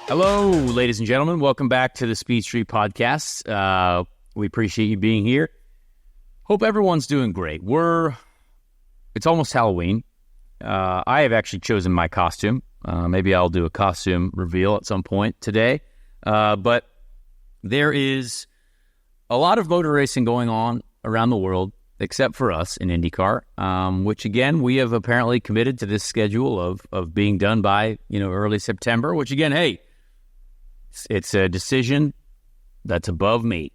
Hello, ladies and gentlemen. Welcome back to the Speed Street Podcast. We appreciate you being here. Hope everyone's doing great. It's almost Halloween. I have actually chosen my costume. Maybe I'll do a costume reveal at some point today. But there is a lot of motor racing going on around the world, except for us in IndyCar, which again, we have apparently committed to this schedule of being done by, early September, which again, hey, it's a decision that's above me.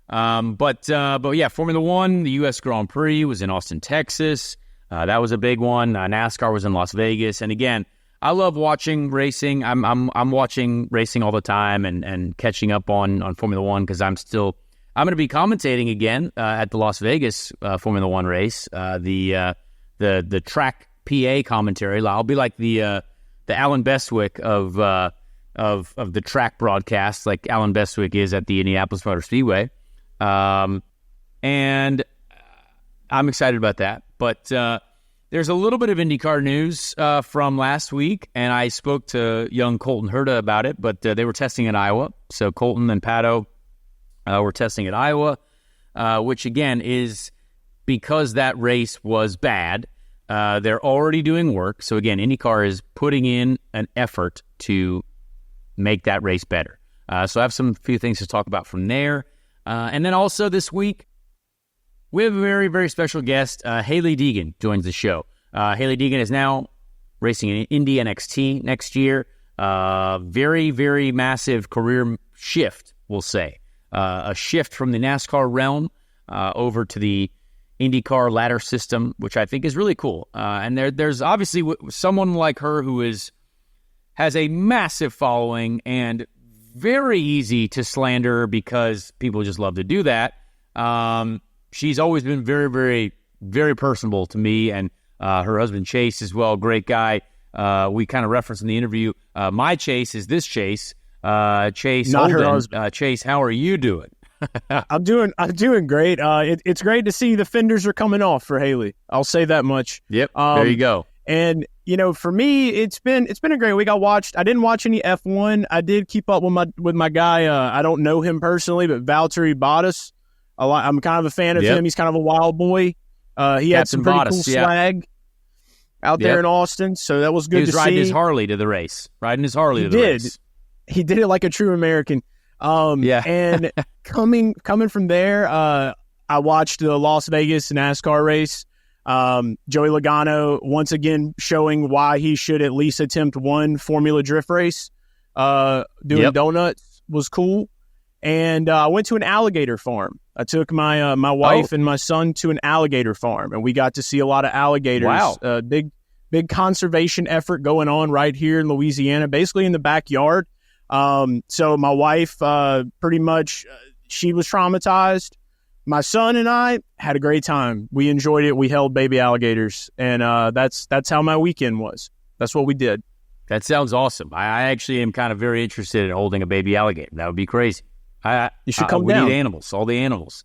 But yeah, Formula One, the U.S. Grand Prix was in Austin, Texas. That was a big one. NASCAR was in Las Vegas. And again, I love watching racing. I'm watching racing all the time and catching up on Formula One because I'm going to be commentating again at the Las Vegas Formula One race. The track PA commentary. I'll be like the Alan Bestwick of the track broadcast, like Alan Bestwick is at the Indianapolis Motor Speedway. And I'm excited about that. But there's a little bit of IndyCar news from last week, and I spoke to young Colton Herta about it, but they were testing in Iowa. So Colton and Pato were testing at Iowa, which again is because that race was bad. They're already doing work. So again, IndyCar is putting in an effort to make that race better. So I have few things to talk about from there. And then also this week, we have a very, very special guest. Hailie Deegan joins the show. Hailie Deegan is now racing in Indy NXT next year. Very, very massive career shift, we'll say. A shift from the NASCAR realm over to the IndyCar ladder system, which I think is really cool. And there's obviously someone like her who has a massive following and very easy to slander because people just love to do that. She's always been very, very, very personable to me, and her husband Chase as well, great guy. We kind of referenced in the interview, my Chase is this Chase. Chase, not Holden. her husband. Chase, how are you doing? I'm doing great. It's great to see the fenders are coming off for Hailie. I'll say that much. Yep, there you go. And for me, it's been a great week. I didn't watch any F1. I did keep up with my guy. I don't know him personally, but Valtteri Bottas. I'm kind of a fan of him. He's kind of a wild boy. He had some pretty cool swag out there in Austin, so that was good to see. He was riding his Harley to the race. Race. He did it like a true American. And coming from there, I watched the Las Vegas NASCAR race. Joey Logano once again showing why he should at least attempt one Formula Drift race. Doing donuts was cool. And I went to an alligator farm. I took my wife and my son to an alligator farm, and we got to see a lot of alligators. Wow. Big conservation effort going on right here in Louisiana, basically in the backyard. So my wife, pretty much, she was traumatized. My son and I had a great time. We enjoyed it. We held baby alligators, and that's how my weekend was. That's what we did. That sounds awesome. I actually am kind of very interested in holding a baby alligator. That would be crazy. You should come down. We need animals, all the animals.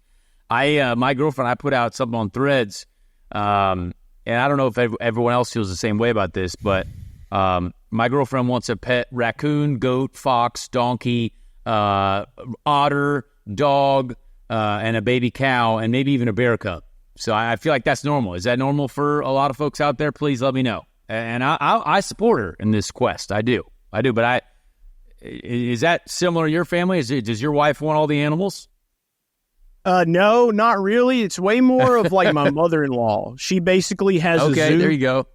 My girlfriend, I put out something on Threads, and I don't know if everyone else feels the same way about this, but my girlfriend wants a pet raccoon, goat, fox, donkey, otter, dog, and a baby cow, and maybe even a bear cub. So I feel like that's normal. Is that normal for a lot of folks out there? Please let me know. And I support her in this quest. I do. But is that similar to your family? Does your wife want all the animals? No, not really. It's way more of like my mother-in-law. She basically has a zoo. Okay, there you go.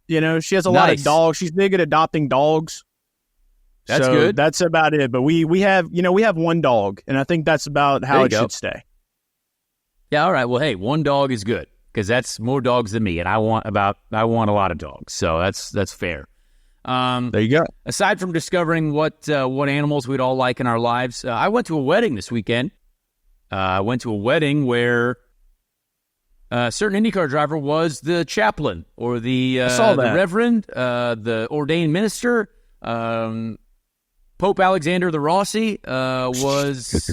She has a lot of dogs. She's big at adopting dogs. That's good. That's about it. But we have one dog, and I think that's about how it should stay. Yeah, all right. Well, hey, one dog is good because that's more dogs than me, and I want a lot of dogs. So that's fair. There you go. Aside from discovering what animals we'd all like in our lives, I went to a wedding this weekend. I went to a wedding where a certain IndyCar driver was the chaplain or the reverend, the ordained minister. Pope Alexander the Rossi was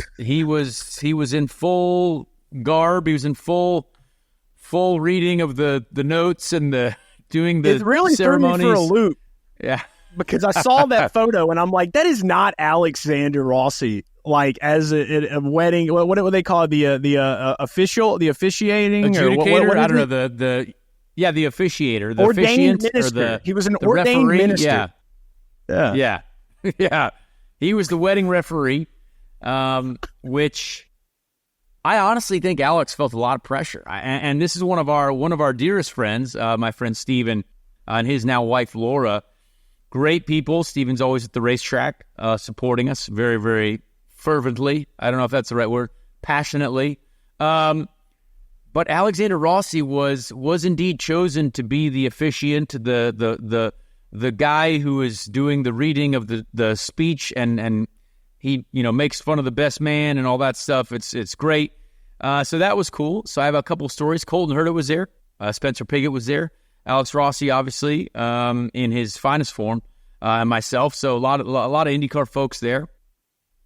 in full garb. He was in full reading of the notes and doing the it really ceremonies. Threw me for a loop. Yeah. because I saw that photo and I'm like, that is not Alexander Rossi. Like as a wedding, what do they call it? The officiating adjudicator? What I don't know the officiator, the ordained officiant, minister. He was an ordained referee. Minister. Yeah. He was the wedding referee, which I honestly think Alex felt a lot of pressure. And this is one of our dearest friends, my friend Steven, and his now wife Laura. Great people. Steven's always at the racetrack, supporting us very, very fervently. I don't know if that's the right word. Passionately. But Alexander Rossi was indeed chosen to be the officiant, the guy who is doing the reading of the speech, and he makes fun of the best man and all that stuff. It's great. So that was cool. So I have a couple of stories. Colton Herta was there. Spencer Piggott was there. Alex Rossi, obviously, in his finest form, and myself. So a lot of IndyCar folks there.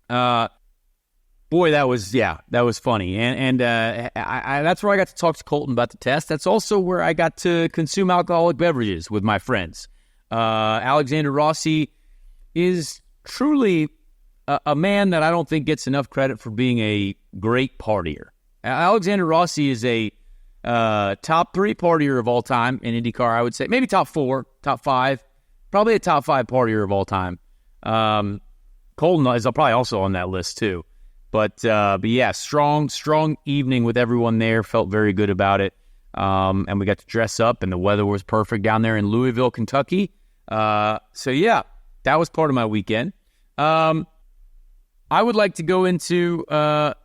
Boy, that was funny, and that's where I got to talk to Colton about the test. That's also where I got to consume alcoholic beverages with my friends. Alexander Rossi is truly a man that I don't think gets enough credit for being a great partier. Alexander Rossi is a top 3 partier of all time in IndyCar, I would say. Maybe top 4, top 5. Probably a top 5 partier of all time. Colton is probably also on that list too. But yeah, strong evening with everyone there. Felt very good about it. And we got to dress up, and the weather was perfect down there in Louisville, Kentucky. So yeah, that was part of my weekend. I would like to go into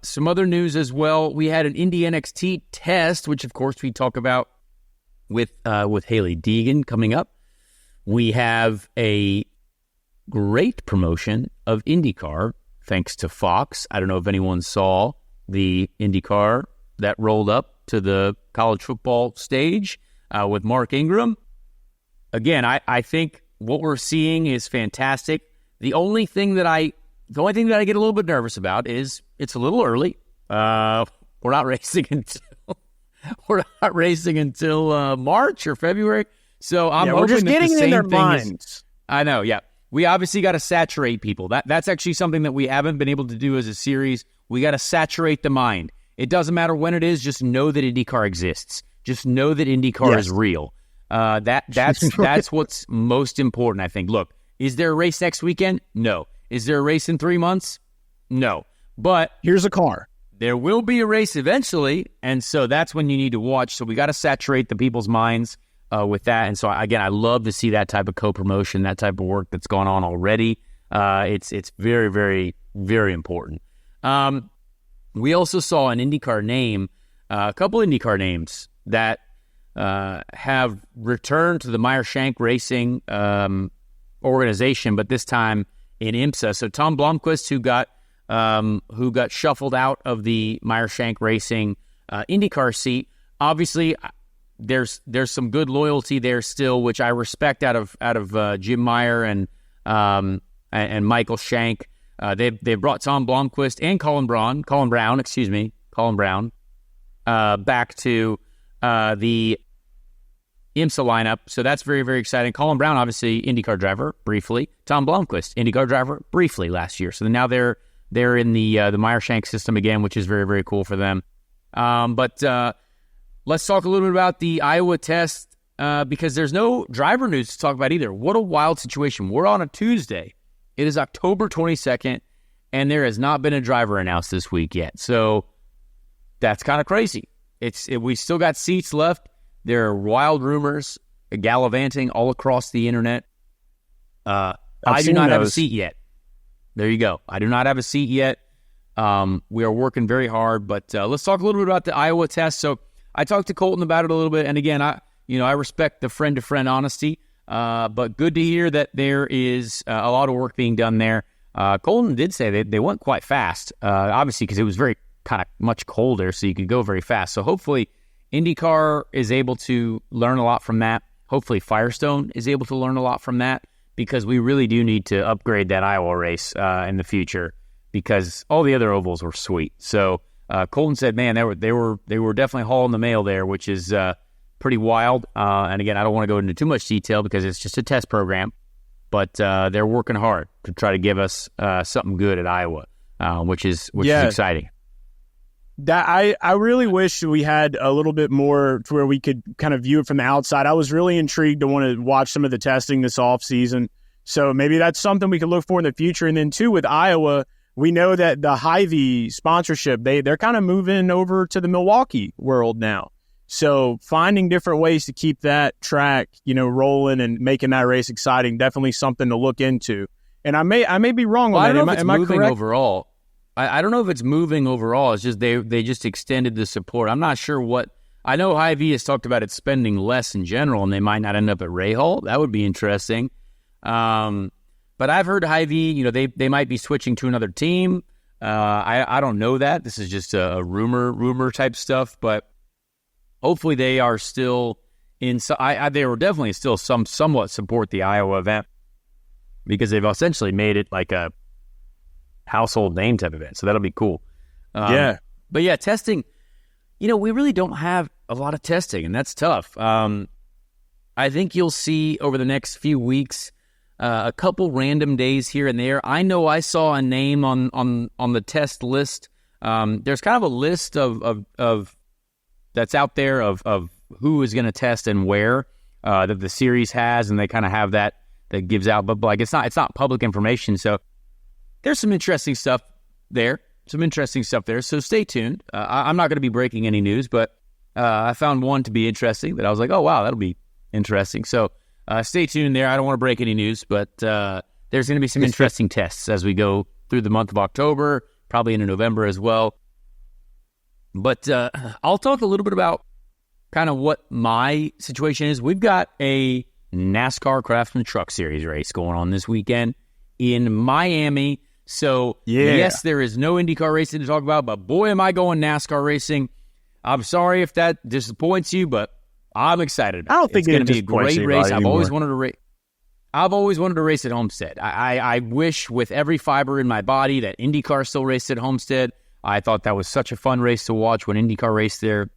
some other news as well. We had an Indy NXT test, which of course we talk about with Hailie Deegan coming up. We have a great promotion of IndyCar thanks to Fox. I don't know if anyone saw the IndyCar that rolled up to the college football stage with Mark Ingram. Again, I think what we're seeing is fantastic. The only thing that I get a little bit nervous about is it's a little early. We're not racing until March or February. So I'm hoping we're just that getting the in their same thing minds. I know, yeah. We obviously got to saturate people. That's actually something that we haven't been able to do as a series. We got to saturate the mind. It doesn't matter when it is. Just know that IndyCar exists. Just know that IndyCar is real. That's what's most important, I think. Look, is there a race next weekend? No. Is there a race in 3 months? No. But here's a car. There will be a race eventually, and so that's when you need to watch. So we got to saturate the people's minds with that. And so, again, I love to see that type of co-promotion, that type of work that's gone on already. It's very, very, very important. We also saw an IndyCar name, a couple IndyCar names that have returned to the Meyer-Shank Racing organization, but this time in IMSA. So Tom Blomqvist, who got shuffled out of the Meyer-Shank Racing IndyCar seat. Obviously, there's some good loyalty there still, which I respect out of Jim Meyer and Michael Shank. They brought Tom Blomqvist and Colin Brown back to the IMSA lineup. So that's very, very exciting. Colin Brown, obviously IndyCar driver briefly. Tom Blomqvist, IndyCar driver briefly last year. So now they're in the Meyer-Shank system again, which is very, very cool for them. But let's talk a little bit about the Iowa test because there's no driver news to talk about either. What a wild situation. We're on a Tuesday. It is October 22nd, and there has not been a driver announced this week yet. So that's kind of crazy. We still got seats left. There are wild rumors gallivanting all across the internet. I do not have a seat yet. There you go. I do not have a seat yet. We are working very hard, but let's talk a little bit about the Iowa test. So I talked to Colton about it a little bit, and again, I respect the friend-to-friend honesty, but good to hear that there is a lot of work being done there. Colton did say they went quite fast, obviously because it was very kind of much colder, so you could go very fast. So hopefully IndyCar is able to learn a lot from that. Hopefully Firestone is able to learn a lot from that, because we really do need to upgrade that Iowa race in the future, because all the other ovals were sweet. So Colton said, man, they were definitely hauling the mail there, which is pretty wild. And again, I don't want to go into too much detail because it's just a test program. but they're working hard to try to give us something good at Iowa, which is exciting. That I really wish we had a little bit more to where we could kind of view it from the outside. I was really intrigued to want to watch some of the testing this offseason. So maybe that's something we could look for in the future. And then, too, with Iowa, we know that the Hy-Vee sponsorship, they're kind of moving over to the Milwaukee world now. So finding different ways to keep that track, rolling and making that race exciting, definitely something to look into. And I may be wrong on that. I don't know if it's moving overall. I don't know if it's moving overall. It's just they just extended the support. I'm not sure what. I know Hy-Vee has talked about it spending less in general, and they might not end up at Rahal. That would be interesting. But I've heard Hy-Vee, they might be switching to another team. I don't know that. This is just a rumor type stuff. But hopefully they are still in. They were definitely still somewhat support the Iowa event because they've essentially made it like a household name type event. So that'll be cool. Yeah. But yeah, testing, we really don't have a lot of testing, and that's tough. I think you'll see over the next few weeks a couple random days here and there. I know I saw a name on the test list. There's kind of a list of that's out there of who is going to test and where that the series has, and they kind of have that gives out, but like it's not public information. So there's some interesting stuff there. So stay tuned. I'm not going to be breaking any news, but I found one to be interesting that I was like, oh, wow, that'll be interesting. So stay tuned there. I don't want to break any news, but there's going to be some interesting tests as we go through the month of October, probably into November as well. But I'll talk a little bit about kind of what my situation is. We've got a NASCAR Craftsman Truck Series race going on this weekend in Miami. So, yes, there is no IndyCar racing to talk about, but boy, am I going NASCAR racing. I'm sorry if that disappoints you, but I'm excited about it. I don't think it's going to be a great race. I've always wanted to race at Homestead. I wish with every fiber in my body that IndyCar still raced at Homestead. I thought that was such a fun race to watch when IndyCar raced there.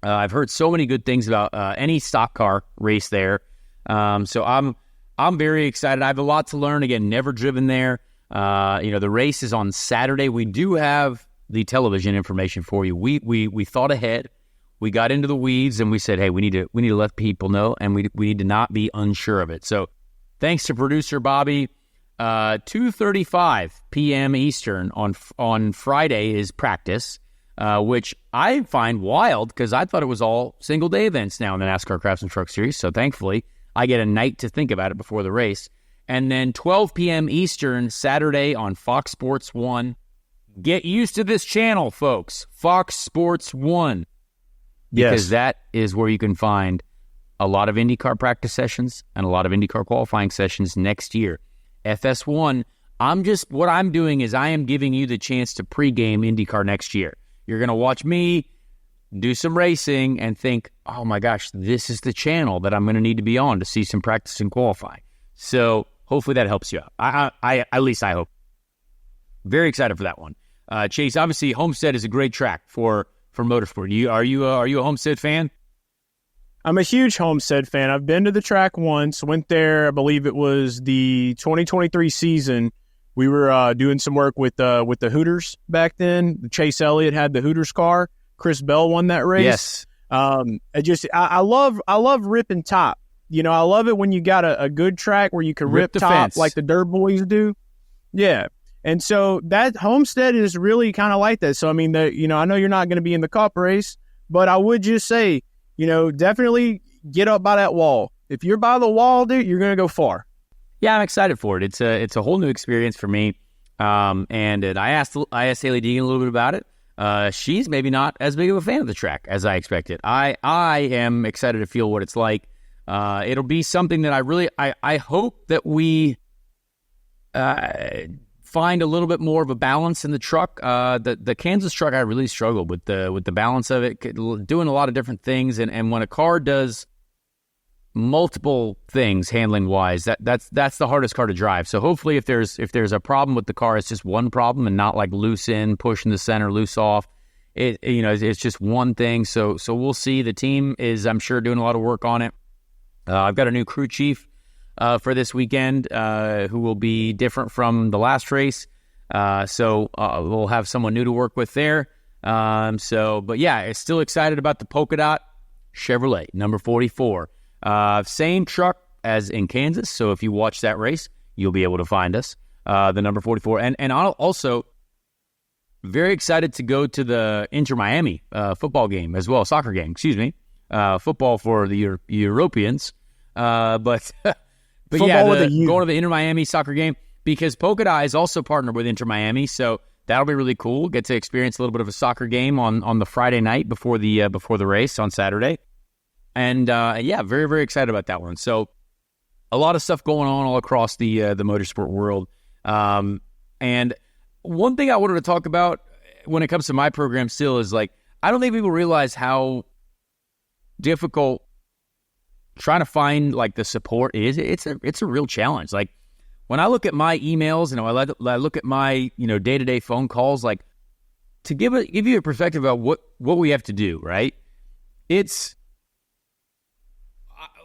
I've heard so many good things about any stock car race there. So I'm very excited. I have a lot to learn. Again, never driven there. The race is on Saturday. We do have the television information for you. We thought ahead. We got into the weeds and we said, hey, we need to let people know, and we need to not be unsure of it. So thanks to producer Bobby, 2:35 p.m. Eastern on Friday is practice, which I find wild because I thought it was all single day events now in the NASCAR Craftsman Truck Series. So thankfully I get a night to think about it before the race. And then 12 p.m. Eastern, Saturday on Fox Sports 1. Get used to this channel, folks. Fox Sports 1. Because that is where you can find a lot of IndyCar practice sessions and a lot of IndyCar qualifying sessions next year. FS1, what I'm doing is I am giving you the chance to pregame IndyCar next year. You're going to watch me do some racing and think, oh my gosh, this is the channel that I'm going to need to be on to see some practice and qualifying. So hopefully that helps you out. I at least I hope. Very excited for that one. Chase, obviously Homestead is a great track for motorsport. Are you a Homestead fan? I'm a huge Homestead fan. I've been to the track once. Went there, I believe it was the 2023 season. We were doing some work with the Hooters back then. Chase Elliott had the Hooters car. Chris Bell won that race. Yes. I love ripping top. I love it when you got a good track where you can rip top fence like the Dirt Boys do. Yeah. And so that Homestead is really kind of like that. So, I mean, I know you're not going to be in the Cup race, but I would just say, definitely get up by that wall. If you're by the wall, dude, you're going to go far. Yeah, I'm excited for it. It's a whole new experience for me. And I asked Hailie Deegan a little bit about it. She's maybe not as big of a fan of the track as I expected. I am excited to feel what it's like. It'll be something that I hope that we find a little bit more of a balance in the truck. The Kansas truck, I really struggled with the balance of it, doing a lot of different things. And when a car does multiple things handling wise, that's the hardest car to drive. So hopefully if there's a problem with the car, it's just one problem and not like loose in, push in the center, loose off. It's just one thing. So we'll see. The team is, I'm sure, doing a lot of work on it. I've got a new crew chief for this weekend, who will be different from the last race. So we'll have someone new to work with there. But yeah, still excited about the Polka Dot Chevrolet number 44. Same truck as in Kansas. So if you watch that race, you'll be able to find us, the number 44. And I'll also very excited to go to the Inter Miami football game as well, soccer game, football for the Europeans. But yeah, going to the Inter Miami soccer game, because Polka Dot is also partnered with Inter Miami, so that'll be really cool. Get to experience a little bit of a soccer game on the Friday night before the race on Saturday. And yeah, very, very excited about that one. So a lot of stuff going on all across the motorsport world. And one thing I wanted to talk about when it comes to my program still is, like, I don't think people realize how difficult trying to find, like, the support is. It's a real challenge. Like, when I look at my emails and I look at my, day-to-day phone calls, like, to give you a perspective about what we have to do, right? It's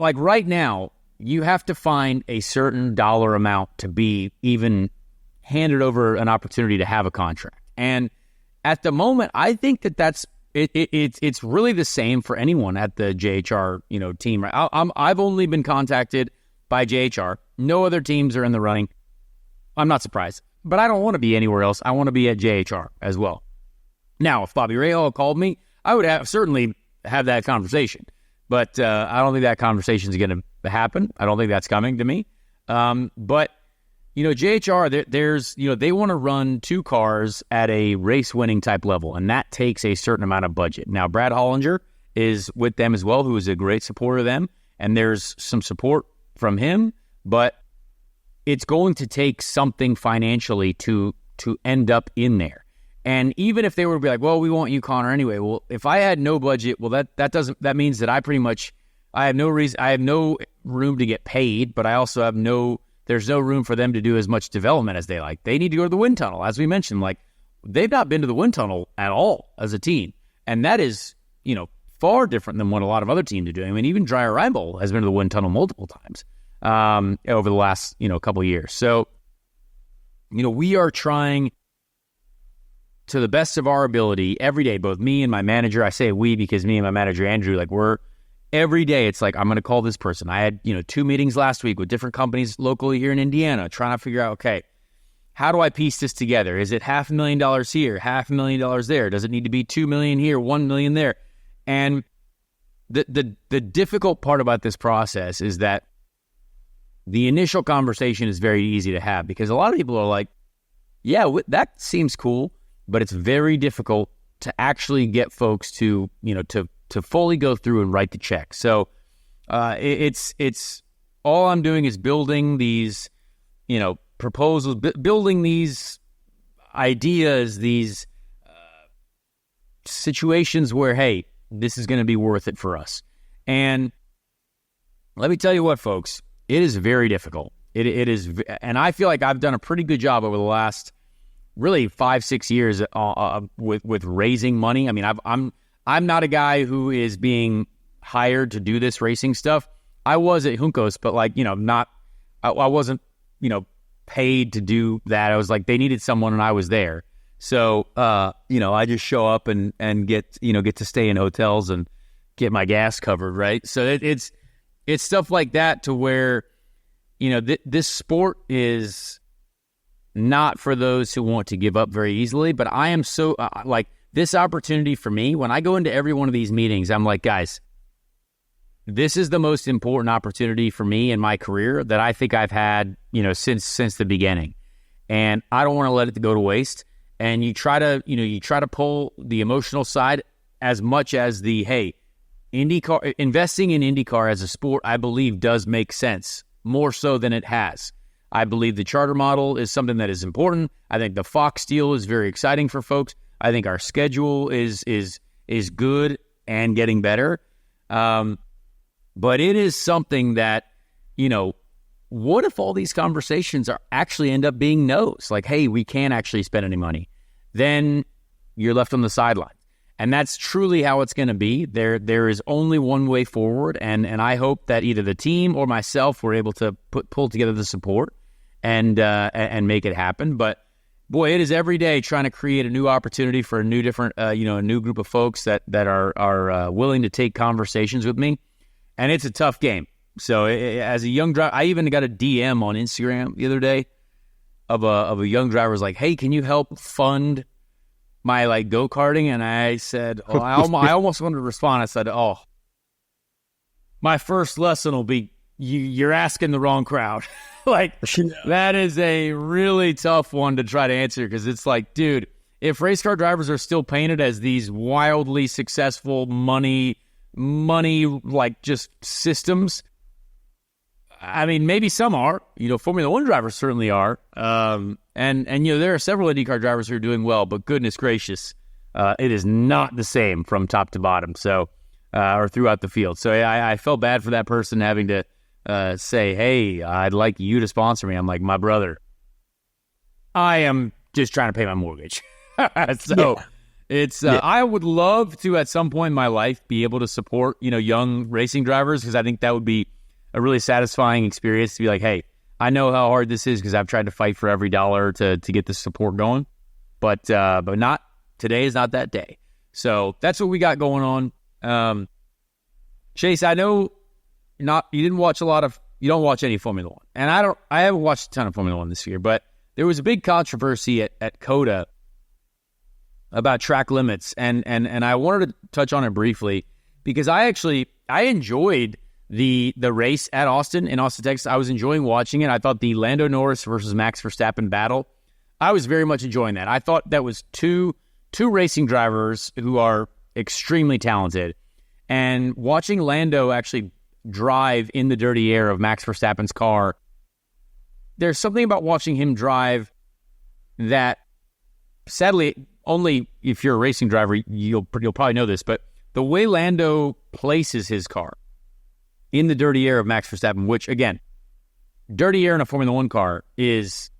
like right now, you have to find a certain dollar amount to be even handed over an opportunity to have a contract. And at the moment, I think that's it's really the same for anyone at the JHR team. Right? I've only been contacted by JHR. No other teams are in the running. I'm not surprised, but I don't want to be anywhere else. I want to be at JHR as well. Now, if Bobby Rahal called me, I would certainly have that conversation. But I don't think that conversation is going to happen. I don't think that's coming to me. But JHR, there's they want to run 2 cars at a race-winning type level, and that takes a certain amount of budget. Now, Brad Hollinger is with them as well, who is a great supporter of them, and there's some support from him, but it's going to take something financially to end up in there. And even if they were to be like, well, we want you, Connor, anyway. Well, if I had no budget, well, that means that I have no room to get paid, but I also have there's no room for them to do as much development as they like. They need to go to the wind tunnel. As we mentioned, like, they've not been to the wind tunnel at all as a team. And that is, far different than what a lot of other teams are doing. I mean, even Dreyer Reinbold has been to the wind tunnel multiple times over the last, couple of years. So, we are trying to the best of our ability every day, both me and my manager. I say we because me and my manager, Andrew, like, we're every day, it's like, I'm going to call this person. I had, 2 meetings last week with different companies locally here in Indiana, trying to figure out, okay, how do I piece this together? Is it $500,000 here, $500,000 there? Does it need to be $2 million here, $1 million there? And the difficult part about this process is that the initial conversation is very easy to have, because a lot of people are like, yeah, that seems cool, but it's very difficult to actually get folks to fully go through and write the check. So it's all I'm doing is building these, proposals, building these ideas, these situations where, hey, this is going to be worth it for us. And let me tell you what, folks, it is very difficult. It is, and I feel like I've done a pretty good job over the last really 5-6 years with raising money. I mean, I'm not a guy who is being hired to do this racing stuff. I was at Juncos, but I wasn't, paid to do that. I was like, they needed someone and I was there. So, I just show up and get to stay in hotels and get my gas covered. Right. So it's stuff like that, to where, this sport is not for those who want to give up very easily, but I am so this opportunity for me, when I go into every one of these meetings, I'm like, guys, this is the most important opportunity for me in my career that I think I've had, since the beginning. And I don't want to let it go to waste. And you try to pull the emotional side as much as the, hey, IndyCar, investing in IndyCar as a sport, I believe does make sense, more so than it has. I believe the charter model is something that is important. I think the Fox deal is very exciting for folks. I think our schedule is good and getting better. But it is something that, what if all these conversations actually end up being no's? Like, hey, we can't actually spend any money. Then you're left on the sideline. And that's truly how it's going to be. There is only one way forward, and I hope that either the team or myself were able to pull together the support and make it happen. But boy, it is every day trying to create a new opportunity for a new group of folks that are willing to take conversations with me, and it's a tough game. So as a young driver, I even got a DM on Instagram the other day of a young driver was like, "Hey, can you help fund my like go-karting?" And I said, I almost wanted to respond. I said, "Oh, my first lesson will be you're asking the wrong crowd." Like, that is a really tough one to try to answer, because it's like, dude, if race car drivers are still painted as these wildly successful money like just systems, I mean, maybe some are. Formula One drivers certainly are. And there are several IndyCar drivers who are doing well, but goodness gracious, it is not the same from top to bottom. So, or throughout the field. So I felt bad for that person having to say, "Hey, I'd like you to sponsor me." I'm like, my brother, I am just trying to pay my mortgage. So it's I would love to at some point in my life be able to support young racing drivers, because I think that would be a really satisfying experience to be like, "Hey, I know how hard this is because I've tried to fight for every dollar to get this support going, but not today is not that day." So that's what we got going on. Chase, I know you don't watch any Formula One, and I haven't watched a ton of Formula One this year, but there was a big controversy at COTA about track limits, and I wanted to touch on it briefly because I enjoyed the race at Austin, Texas. I was enjoying watching it. I thought the Lando Norris versus Max Verstappen battle, I was very much enjoying that. I thought that was two racing drivers who are extremely talented, and watching Lando actually drive in the dirty air of Max Verstappen's car, there's something about watching him drive that, sadly, only if you're a racing driver, you'll probably know this, but the way Lando places his car in the dirty air of Max Verstappen, which, again, dirty air in a Formula One car is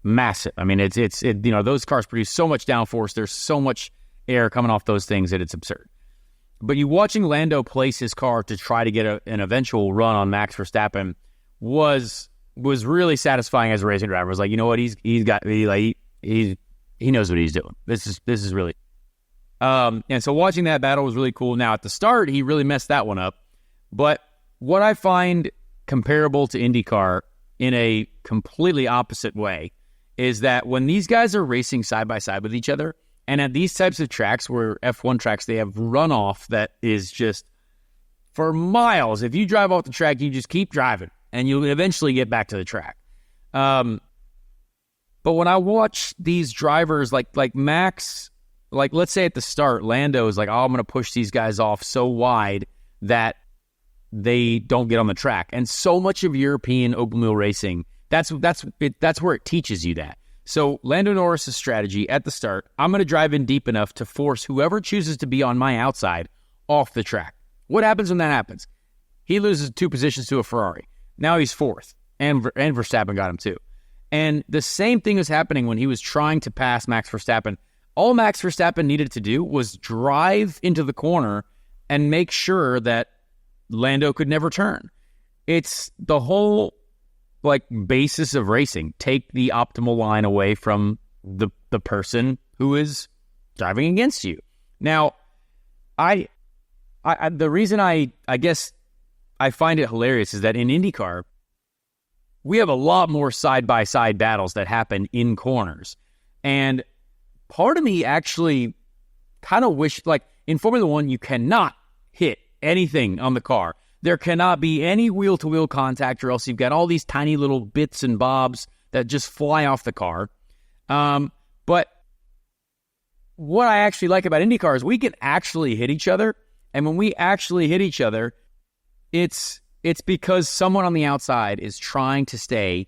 massive. I mean, those cars produce so much downforce. There's so much air coming off those things that it's absurd. But you watching Lando place his car to try to get an eventual run on Max Verstappen was really satisfying as a racing driver. It was like, you know what, he knows what he's doing. This is really, and so watching that battle was really cool. Now at the start, he really messed that one up. But what I find comparable to IndyCar in a completely opposite way is that when these guys are racing side by side with each other, and at these types of tracks where F1 tracks, they have runoff that is just for miles. If you drive off the track, you just keep driving and you'll eventually get back to the track. But when I watch these drivers like Max, like let's say at the start, Lando is like, "Oh, I'm going to push these guys off so wide that they don't get on the track." And so much of European open wheel racing, that's where it teaches you that. So Lando Norris' strategy at the start, I'm going to drive in deep enough to force whoever chooses to be on my outside off the track. What happens when that happens? He loses 2 positions to a Ferrari. Now he's 4th, and Verstappen got him too. And the same thing was happening when he was trying to pass Max Verstappen. All Max Verstappen needed to do was drive into the corner and make sure that Lando could never turn. It's the whole basis of racing. Take the optimal line away from the person who is driving against you. Now, I the reason I guess I find it hilarious is that in IndyCar, we have a lot more side-by-side battles that happen in corners. And part of me actually kind of wish, in Formula One, you cannot hit anything on the car. There cannot be any wheel-to-wheel contact, or else you've got all these tiny little bits and bobs that just fly off the car. But what I actually like about IndyCar is we can actually hit each other. And when we actually hit each other, it's because someone on the outside is trying to stay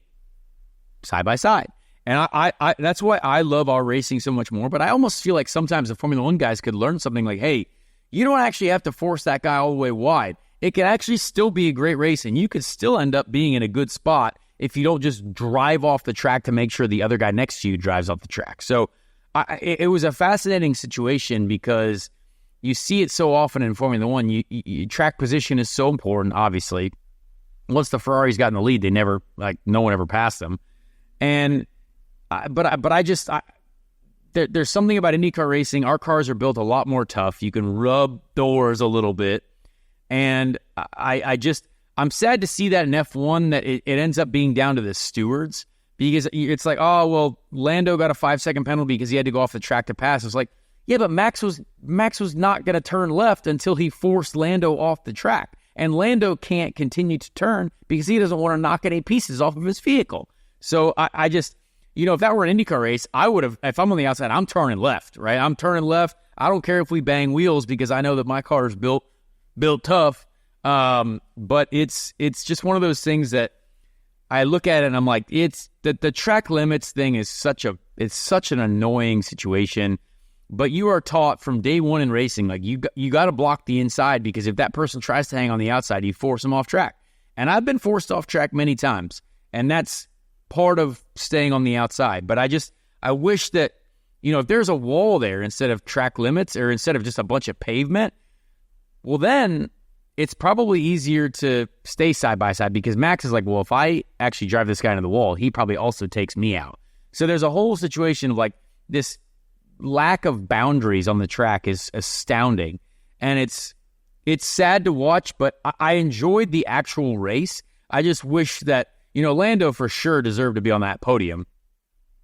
side by side. And I that's why I love our racing so much more. But I almost feel like sometimes the Formula One guys could learn something like, hey, you don't actually have to force that guy all the way wide. It can actually still be a great race, and you could still end up being in a good spot if you don't just drive off the track to make sure the other guy next to you drives off the track. So it was a fascinating situation because you see it so often in Formula One. You track position is so important, obviously. Once the Ferraris got in the lead, they never, no one ever passed them. And there's something about IndyCar racing. Our cars are built a lot more tough. You can rub doors a little bit. And I'm sad to see that in F1 that it ends up being down to the stewards, because it's like, oh, well, Lando got a 5-second penalty because he had to go off the track to pass. It's like, yeah, but Max was not going to turn left until he forced Lando off the track. And Lando can't continue to turn because he doesn't want to knock any pieces off of his vehicle. So I just, if that were an IndyCar race, I would have, if I'm on the outside, I'm turning left, right? I'm turning left. I don't care if we bang wheels because I know that my car is built tough. But it's just one of those things that I look at it and I'm like, it's the track limits thing is such an annoying situation. But you are taught from day one in racing, like you got to block the inside, because if that person tries to hang on the outside, you force them off track. And I've been forced off track many times, and that's part of staying on the outside. But I wish that, if there's a wall there instead of track limits, or instead of just a bunch of pavement, well, then it's probably easier to stay side by side, because Max is like, well, if I actually drive this guy into the wall, he probably also takes me out. So there's a whole situation of this lack of boundaries on the track is astounding, and it's sad to watch, but I enjoyed the actual race. I just wish that, Lando for sure deserved to be on that podium,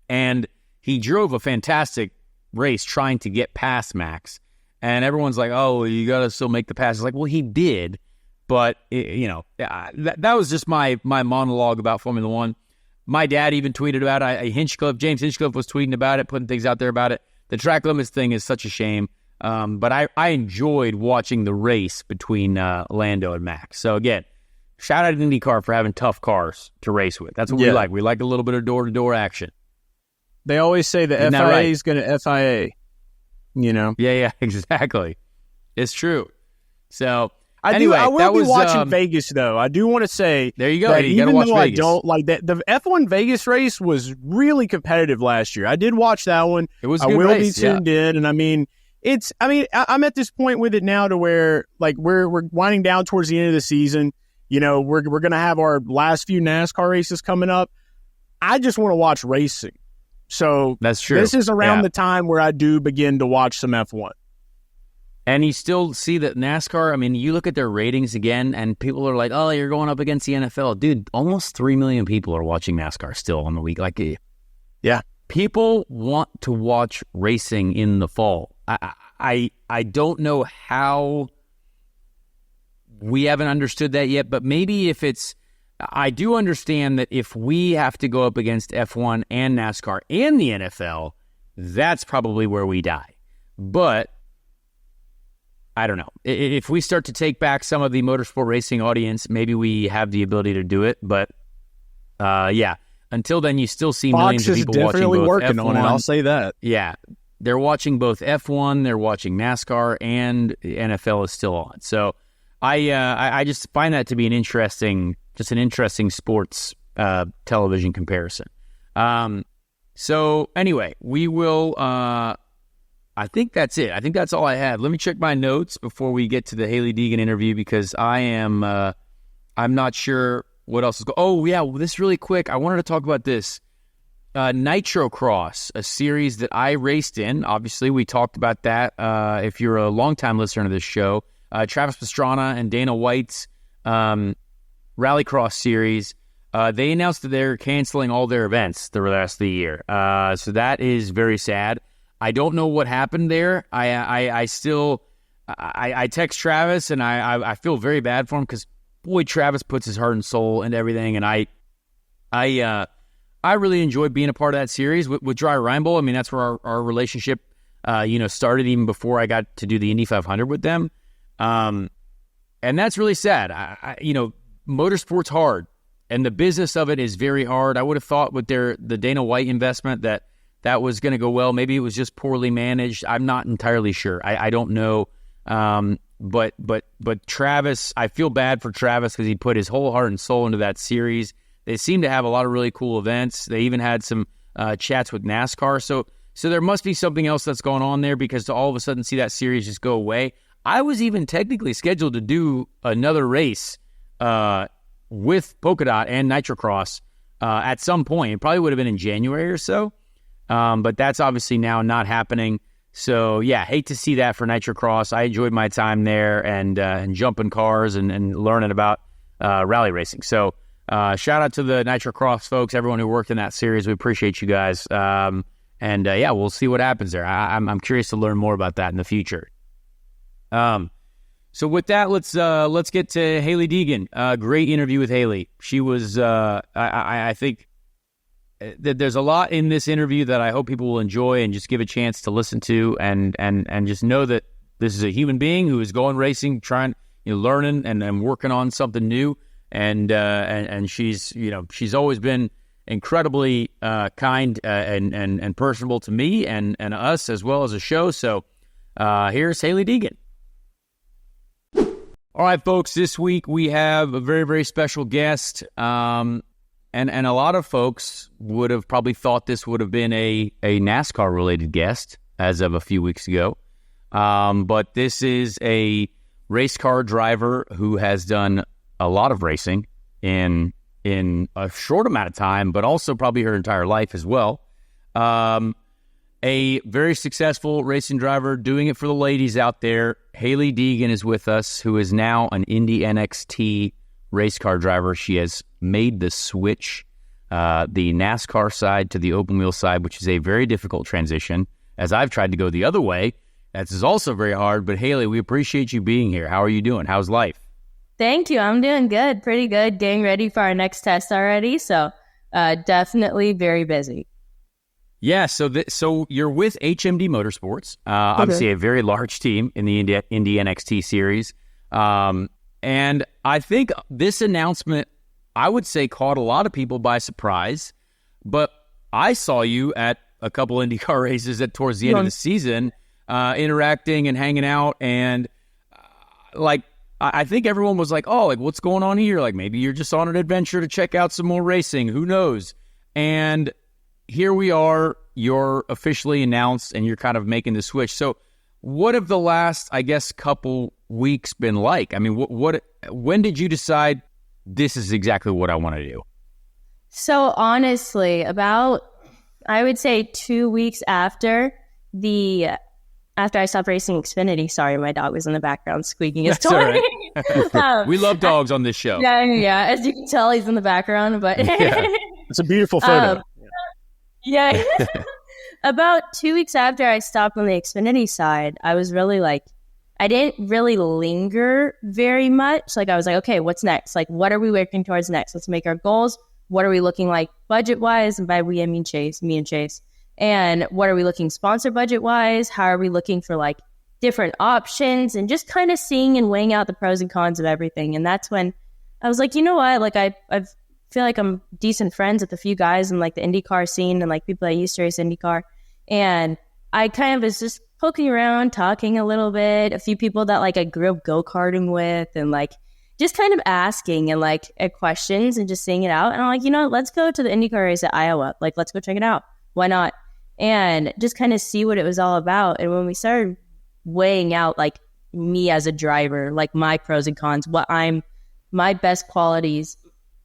and he drove a fantastic race trying to get past Max, and everyone's like, oh, you got to still make the pass. It's like, well, he did, but that was just my monologue about Formula One. My dad even tweeted about it. James Hinchcliffe was tweeting about it, putting things out there about it. The track limits thing is such a shame, but I enjoyed watching the race between Lando and Max. So again, shout out to IndyCar for having tough cars to race with. That's what we like. We like a little bit of door-to-door action. They always say the FIA is going to FIA, Yeah, exactly. It's true. So I will be watching Vegas, though. I do want to say there you go. That you even though Vegas. I don't like that, the F1 Vegas race was really competitive last year. I did watch that one. It was a good race. Be tuned in, and I'm at this point with it now to where we're winding down towards the end of the season. We're going to have our last few NASCAR races coming up. I just want to watch racing. So that's true. This is around the time where I do begin to watch some F1. And you still see that NASCAR, you look at their ratings again, and people are like, oh, you're going up against the NFL. Dude, almost 3 million people are watching NASCAR still on the week. Yeah. People want to watch racing in the fall. I don't know how we haven't understood that yet, but maybe I do understand that if we have to go up against F1 and NASCAR and the NFL, that's probably where we die. But I don't know. If we start to take back some of the motorsport racing audience, maybe we have the ability to do it. But until then, you still see millions of people watching both working F1. On it. I'll say that. Yeah, they're watching both F1, they're watching NASCAR, and NFL is still on. So I just find that to be an interesting sports television comparison. So anyway, we will. I think that's it. I think that's all I had. Let me check my notes before we get to the Hailie Deegan interview, because I'm not sure what else is going. Oh yeah, this really quick. I wanted to talk about this Nitro Cross, a series that I raced in. Obviously, we talked about that. If you're a longtime listener to this show, Travis Pastrana and Dana White's Rallycross series. They announced that they're canceling all their events the rest of the year. So that is very sad. I don't know what happened there. I text Travis, and I feel very bad for him, because boy, Travis puts his heart and soul into everything, and I really enjoyed being a part of that series with Dry Reinbold. That's where our relationship started, even before I got to do the Indy 500 with them. And that's really sad. Motorsport's hard, and the business of it is very hard. I would have thought with the Dana White investment that was going to go well. Maybe it was just poorly managed. I'm not entirely sure. I don't know. But Travis, I feel bad for Travis, because he put his whole heart and soul into that series. They seem to have a lot of really cool events. They even had some chats with NASCAR. So So there must be something else that's going on there, because to all of a sudden see that series just go away. I was even technically scheduled to do another race with Polka Dot and Nitrocross at some point. It probably would have been in January or so, but that's obviously now not happening. So, yeah, hate to see that for Nitrocross. I enjoyed my time there and jumping cars and learning about rally racing. So, shout out to the Nitrocross folks, everyone who worked in that series. We appreciate you guys. Yeah, we'll see what happens there. I'm curious to learn more about that in the future. So with that, let's get to Hailie Deegan. Great interview with Hailie. She was, I think that there's a lot in this interview that I hope people will enjoy and just give a chance to listen to and just know that this is a human being who is going racing, trying, learning and working on something new. And she's, she's always been incredibly kind and personable to me and us as well as a show. So here's Hailie Deegan. All right, folks, this week we have a very, very special guest. And a lot of folks would have probably thought this would have been a NASCAR-related guest as of a few weeks ago. But this is a race car driver who has done a lot of racing in a short amount of time, but also probably her entire life as well. A very successful racing driver doing it for the ladies out there. Hailie Deegan is with us, who is now an Indy NXT race car driver. She has made the switch, the NASCAR side to the open wheel side, which is a very difficult transition. As I've tried to go the other way, that is also very hard. But Hailie, we appreciate you being here. How are you doing? How's life? Thank you. I'm doing good. Pretty good. Getting ready for our next test already. So definitely very busy. Yeah, so you're with HMD Motorsports, obviously a very large team in the Indy NXT series. And I think this announcement, I would say, caught a lot of people by surprise. But I saw you at a couple IndyCar races towards the end of the season, interacting and hanging out. And I think everyone was like, oh, what's going on here? Maybe you're just on an adventure to check out some more racing. Who knows? And here we are, you're officially announced and you're kind of making the switch. So what have the last, I guess, couple weeks been like? I mean, when did you decide this is exactly what I want to do? So honestly, about, I would say 2 weeks after I stopped racing Xfinity. Sorry, my dog was in the background squeaking his toy. Right. We love dogs on this show. Yeah. As you can tell, he's in the background, but it's a beautiful photo. Yeah. About 2 weeks after I stopped on the Xfinity side, I was really I didn't really linger very much. I was like, okay, what's next? What are we working towards next? Let's make our goals. What are we looking like budget-wise? And by we, I mean me and Chase. And what are we looking sponsor budget-wise? How are we looking for different options? And just kind of seeing and weighing out the pros and cons of everything. And that's when I was like, you know what? I feel like I'm decent friends with a few guys in the IndyCar scene and people that used to race IndyCar. And I kind of was just poking around, talking a little bit, a few people that I grew up go-karting with and just kind of asking and at questions and just seeing it out. And I'm like, you know what? Let's go to the IndyCar race at Iowa. Let's go check it out. Why not? And just kind of see what it was all about. And when we started weighing out me as a driver, my pros and cons, my best qualities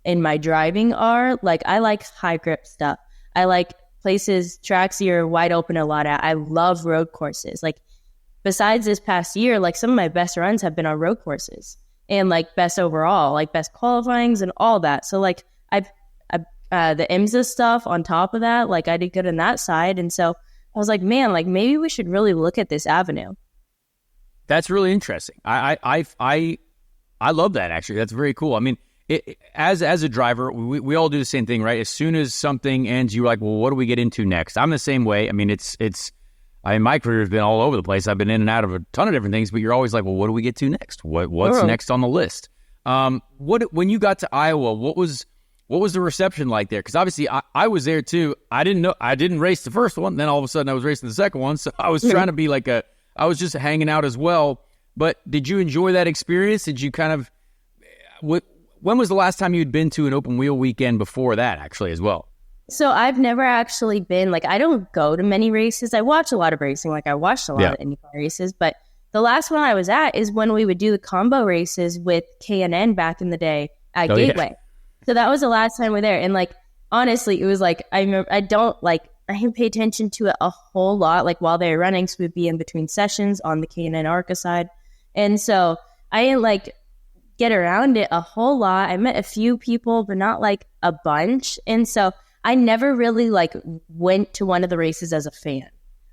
in my driving are I like high grip stuff. I like tracks you're wide open a lot at. I love road courses. Besides this past year, some of my best runs have been on road courses and best overall, best qualifyings and all that. So the IMSA stuff on top of that, I did good on that side. And so I was like, man, maybe we should really look at this avenue. That's really interesting. I love that, actually. That's very cool. I mean, as a driver, we all do the same thing, right? As soon as something ends, you're like, well, what do we get into next? I'm the same way. I mean, my career has been all over the place. I've been in and out of a ton of different things, but you're always like, well, what do we get to next? What's next on the list? When you got to Iowa, what was the reception like there? Because obviously I was there too. I didn't race the first one. Then all of a sudden I was racing the second one. So I was trying to be I was just hanging out as well. But did you enjoy that experience? Did you kind of, when was the last time you'd been to an open wheel weekend before that, actually, as well? So I've never actually been, like, I don't go to many races. I watch a lot of racing. Like, I watched a lot of IndyCar races, but the last one I was at is when we would do the combo races with K&N back in the day at Gateway. Yeah. So that was the last time we were there. And, like, honestly, it was like, I remember, I didn't pay attention to it a whole lot, like, while they were running. So we'd be in between sessions on the K&N ARCA side. And so I didn't, like, get around it a whole lot. I met a few people, but not, like, a bunch. And so I never really, like, went to one of the races as a fan.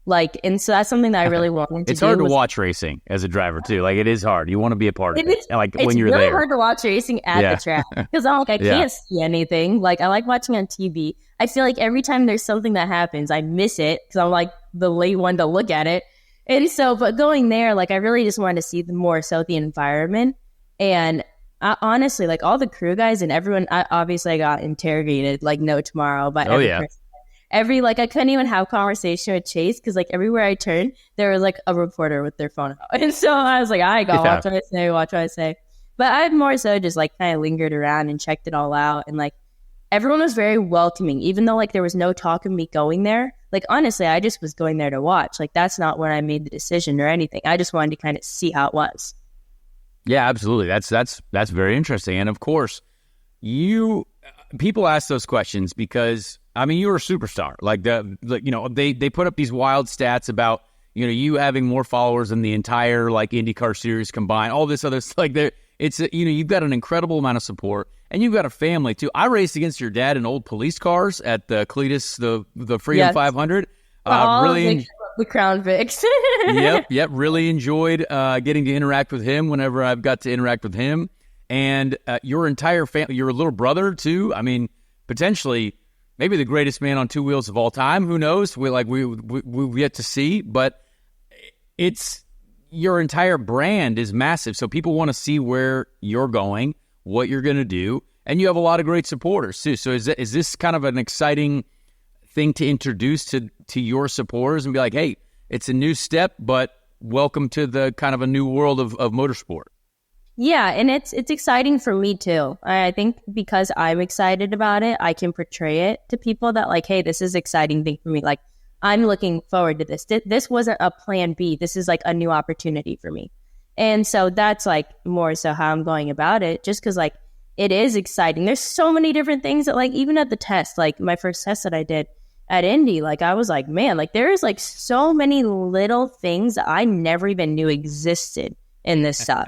Like, and so that's something that I really wanted to do. It's hard to watch racing as a driver, too. Like, it is hard. You want to be a part of it. Like, when you're there. It's really hard to watch racing at the track. Because I'm like, I can't see anything. Like, I like watching on TV. I feel like every time there's something that happens, I miss it. Because I'm, like, the late one to look at it. And so, but going there, like, I really just wanted to see more so the environment. And I, honestly, like, all the crew guys and everyone, I got interrogated like no tomorrow by every person. Like, I couldn't even have conversation with Chase because, like, everywhere I turned, there was, like, a reporter with their phone out. And so I was like, I got watch what I say. But I more so just, like, kind of lingered around and checked it all out. And, like, everyone was very welcoming, even though, like, there was no talk of me going there. Like, honestly, I just was going there to watch. Like, that's not where I made the decision or anything. I just wanted to kind of see how it was. Yeah, absolutely. That's very interesting. And, of course, people ask those questions because, I mean, you're a superstar. Like, they put up these wild stats about, you having more followers than the entire, like, IndyCar series combined, all this other stuff. Like, you've got an incredible amount of support, and you've got a family, too. I raced against your dad in old police cars at the Cletus, the Freedom 500. Really the Crown Vics. Yep. Really enjoyed getting to interact with him whenever I've got to interact with him. And your entire family, your little brother, too. I mean, potentially maybe the greatest man on two wheels of all time. Who knows? We've yet to see. But it's your entire brand is massive. So people want to see where you're going, what you're going to do. And you have a lot of great supporters, too. So is this kind of an exciting thing to introduce to your supporters and be like, hey, it's a new step, but welcome to the kind of a new world of motorsport? Yeah, and it's exciting for me too. I think because I'm excited about it, I can portray it to people that, like, hey, this is an exciting thing for me. Like, I'm looking forward to this. This wasn't a plan B. This is, like, a new opportunity for me. And so that's, like, more so how I'm going about it, just because, like, it is exciting. There's so many different things that, like, even at the test, like my first test that I did at Indy, like, I was like, man, like, there is, like, so many little things that I never even knew existed in this stuff.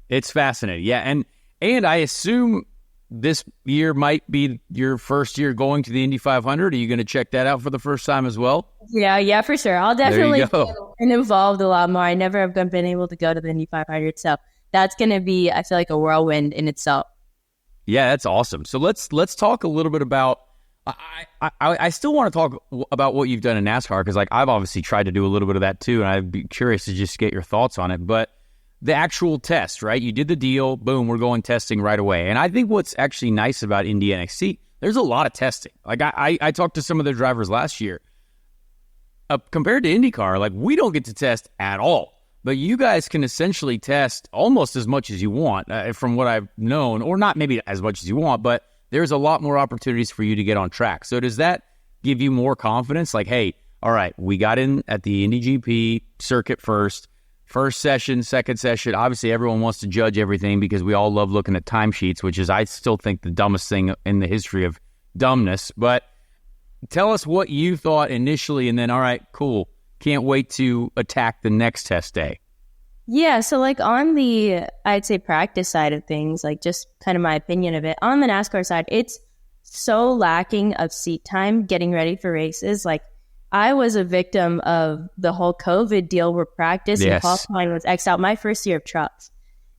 It's fascinating. Yeah. And I assume this year might be your first year going to the Indy 500. Are you going to check that out for the first time as well? Yeah, for sure. I'll definitely get involved a lot more. I never have been able to go to the Indy 500. So that's going to be, I feel like, a whirlwind in itself. Yeah, that's awesome. So let's talk a little bit about, I still want to talk about what you've done in NASCAR, because, like, I've obviously tried to do a little bit of that too, and I'd be curious to just get your thoughts on it. But the actual test, right? You did the deal, boom, we're going testing right away. And I think what's actually nice about Indy NXT, there's a lot of testing. Like, I talked to some of their drivers last year. Compared to IndyCar, like, we don't get to test at all. But you guys can essentially test almost as much as you want, from what I've known, or not maybe as much as you want, but there's a lot more opportunities for you to get on track. So does that give you more confidence? Like, hey, all right, we got in at the Indy GP circuit first session, second session. Obviously, everyone wants to judge everything because we all love looking at timesheets, which is, I still think, the dumbest thing in the history of dumbness. But tell us what you thought initially, and then, all right, cool. Can't wait to attack the next test day. Yeah, so, like, on the, I'd say, practice side of things, like, just kind of my opinion of it, on the NASCAR side, it's so lacking of seat time getting ready for races. Like, I was a victim of the whole COVID deal where practice and qualifying was X'd out my first year of trucks.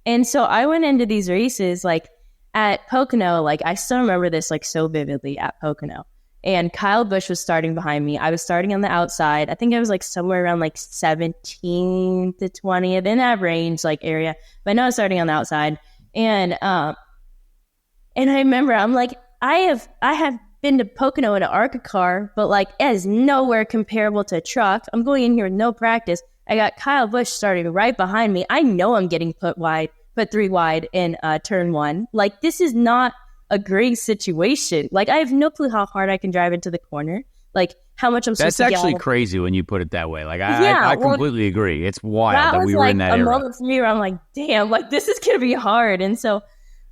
And so I went into these races, like, at Pocono, like, I still remember this, like, so vividly at Pocono. And Kyle Busch was starting behind me. I was starting on the outside. I think I was, like, somewhere around, like, 17 to 20th in that range, like, area. But no, I was starting on the outside. And I remember, I'm like, I have been to Pocono in an ARCA car, but, like, it is nowhere comparable to a truck. I'm going in here with no practice. I got Kyle Busch starting right behind me. I know I'm getting put 3 wide in turn 1. Like, this is not a great situation. Like, I have no clue how hard I can drive into the corner. Like, how much I'm supposed to get. That's actually crazy when you put it that way. Like, I completely agree. It's wild that we were in that era. That was a moment for me where I'm like, damn, like, this is going to be hard. And so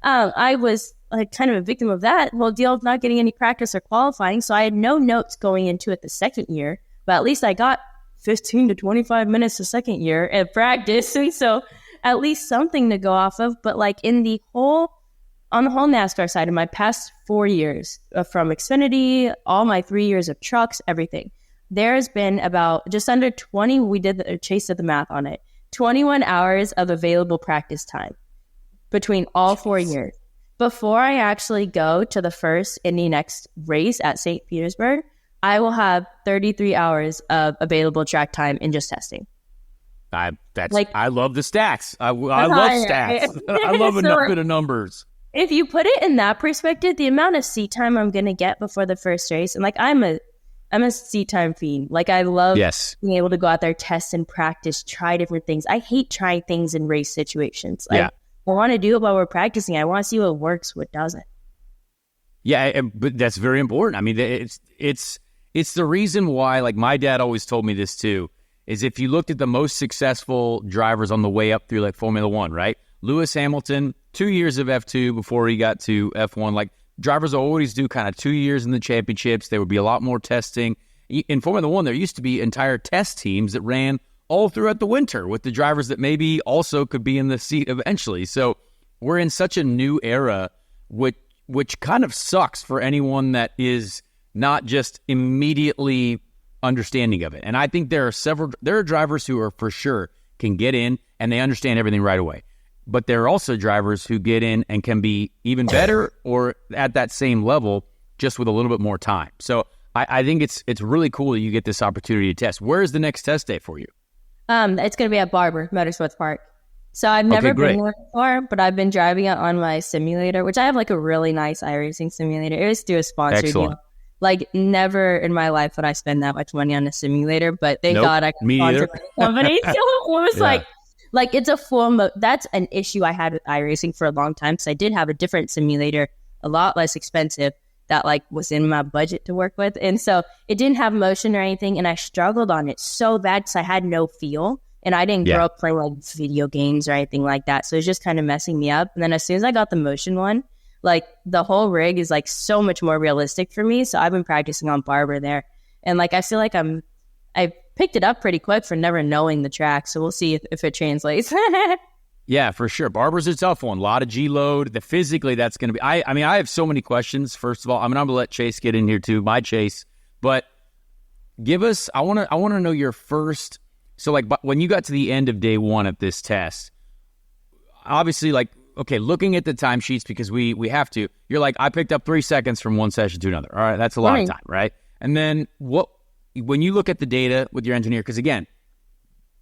I was like kind of a victim of that whole deal of not getting any practice or qualifying. So I had no notes going into it the second year, but at least I got 15 to 25 minutes the second year at practice. And so at least something to go off of. But like on the whole NASCAR side of my past 4 years from Xfinity, all my 3 years of trucks, everything, there's been about just under 20, Chase did the math on it, 21 hours of available practice time between all 4 years. Before I actually go to the first Indy NXT race at St. Petersburg, I will have 33 hours of available track time in just testing. I love the stats. I love stats. I love a bit of numbers. If you put it in that perspective, the amount of seat time I'm going to get before the first race, and like I'm a seat time fiend. Like I love being able to go out there, test and practice, try different things. I hate trying things in race situations. Like, I want to do it while we're practicing. I want to see what works, what doesn't. Yeah, but that's very important. I mean, it's the reason why, like my dad always told me this too, is if you looked at the most successful drivers on the way up through like Formula One, right? Lewis Hamilton, 2 years of F2 before he got to F1. Like drivers always do kind of 2 years in the championships. There would be a lot more testing. In Formula One, there used to be entire test teams that ran all throughout the winter with the drivers that maybe also could be in the seat eventually. So we're in such a new era, which kind of sucks for anyone that is not just immediately understanding of it. And I think there are drivers who are for sure can get in and they understand everything right away. But there are also drivers who get in and can be even better or at that same level just with a little bit more time. So I think it's really cool that you get this opportunity to test. Where is the next test day for you? It's going to be at Barber, Motorsports Park. So I've never been there before, but I've been driving it on my simulator, which I have like a really nice iRacing simulator. It was through a sponsor deal. Like never in my life would I spend that much money on a simulator, but thank God I got sponsored by the company. So it was like it's a full that's an issue I had with iRacing for a long time. So I did have a different simulator, a lot less expensive, that like was in my budget to work with. And so it didn't have motion or anything. And I struggled on it so bad because I had no feel. And I didn't grow up playing like video games or anything like that. So it was just kind of messing me up. And then as soon as I got the motion one, like the whole rig is like so much more realistic for me. So I've been practicing on Barber there. And like I feel like I picked it up pretty quick for never knowing the track. So we'll see if it translates. Yeah, for sure. Barber's a tough one. A lot of G-load. Physically, that's going to be... I mean, I have so many questions, first of all. I'm going to let Chase get in here, too. My Chase. But give us... I want to know your first... So, like, when you got to the end of day one of this test, obviously, like, okay, looking at the timesheets, because we have to, you're like, I picked up 3 seconds from one session to another. All right, that's a lot of time, right? And then when you look at the data with your engineer, because, again,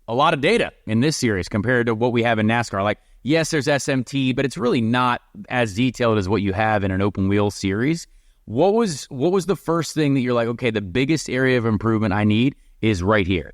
a lot of data in this series compared to what we have in NASCAR. Like, yes, there's SMT, but it's really not as detailed as what you have in an open wheel series. What was the first thing that you're like, okay, the biggest area of improvement I need is right here?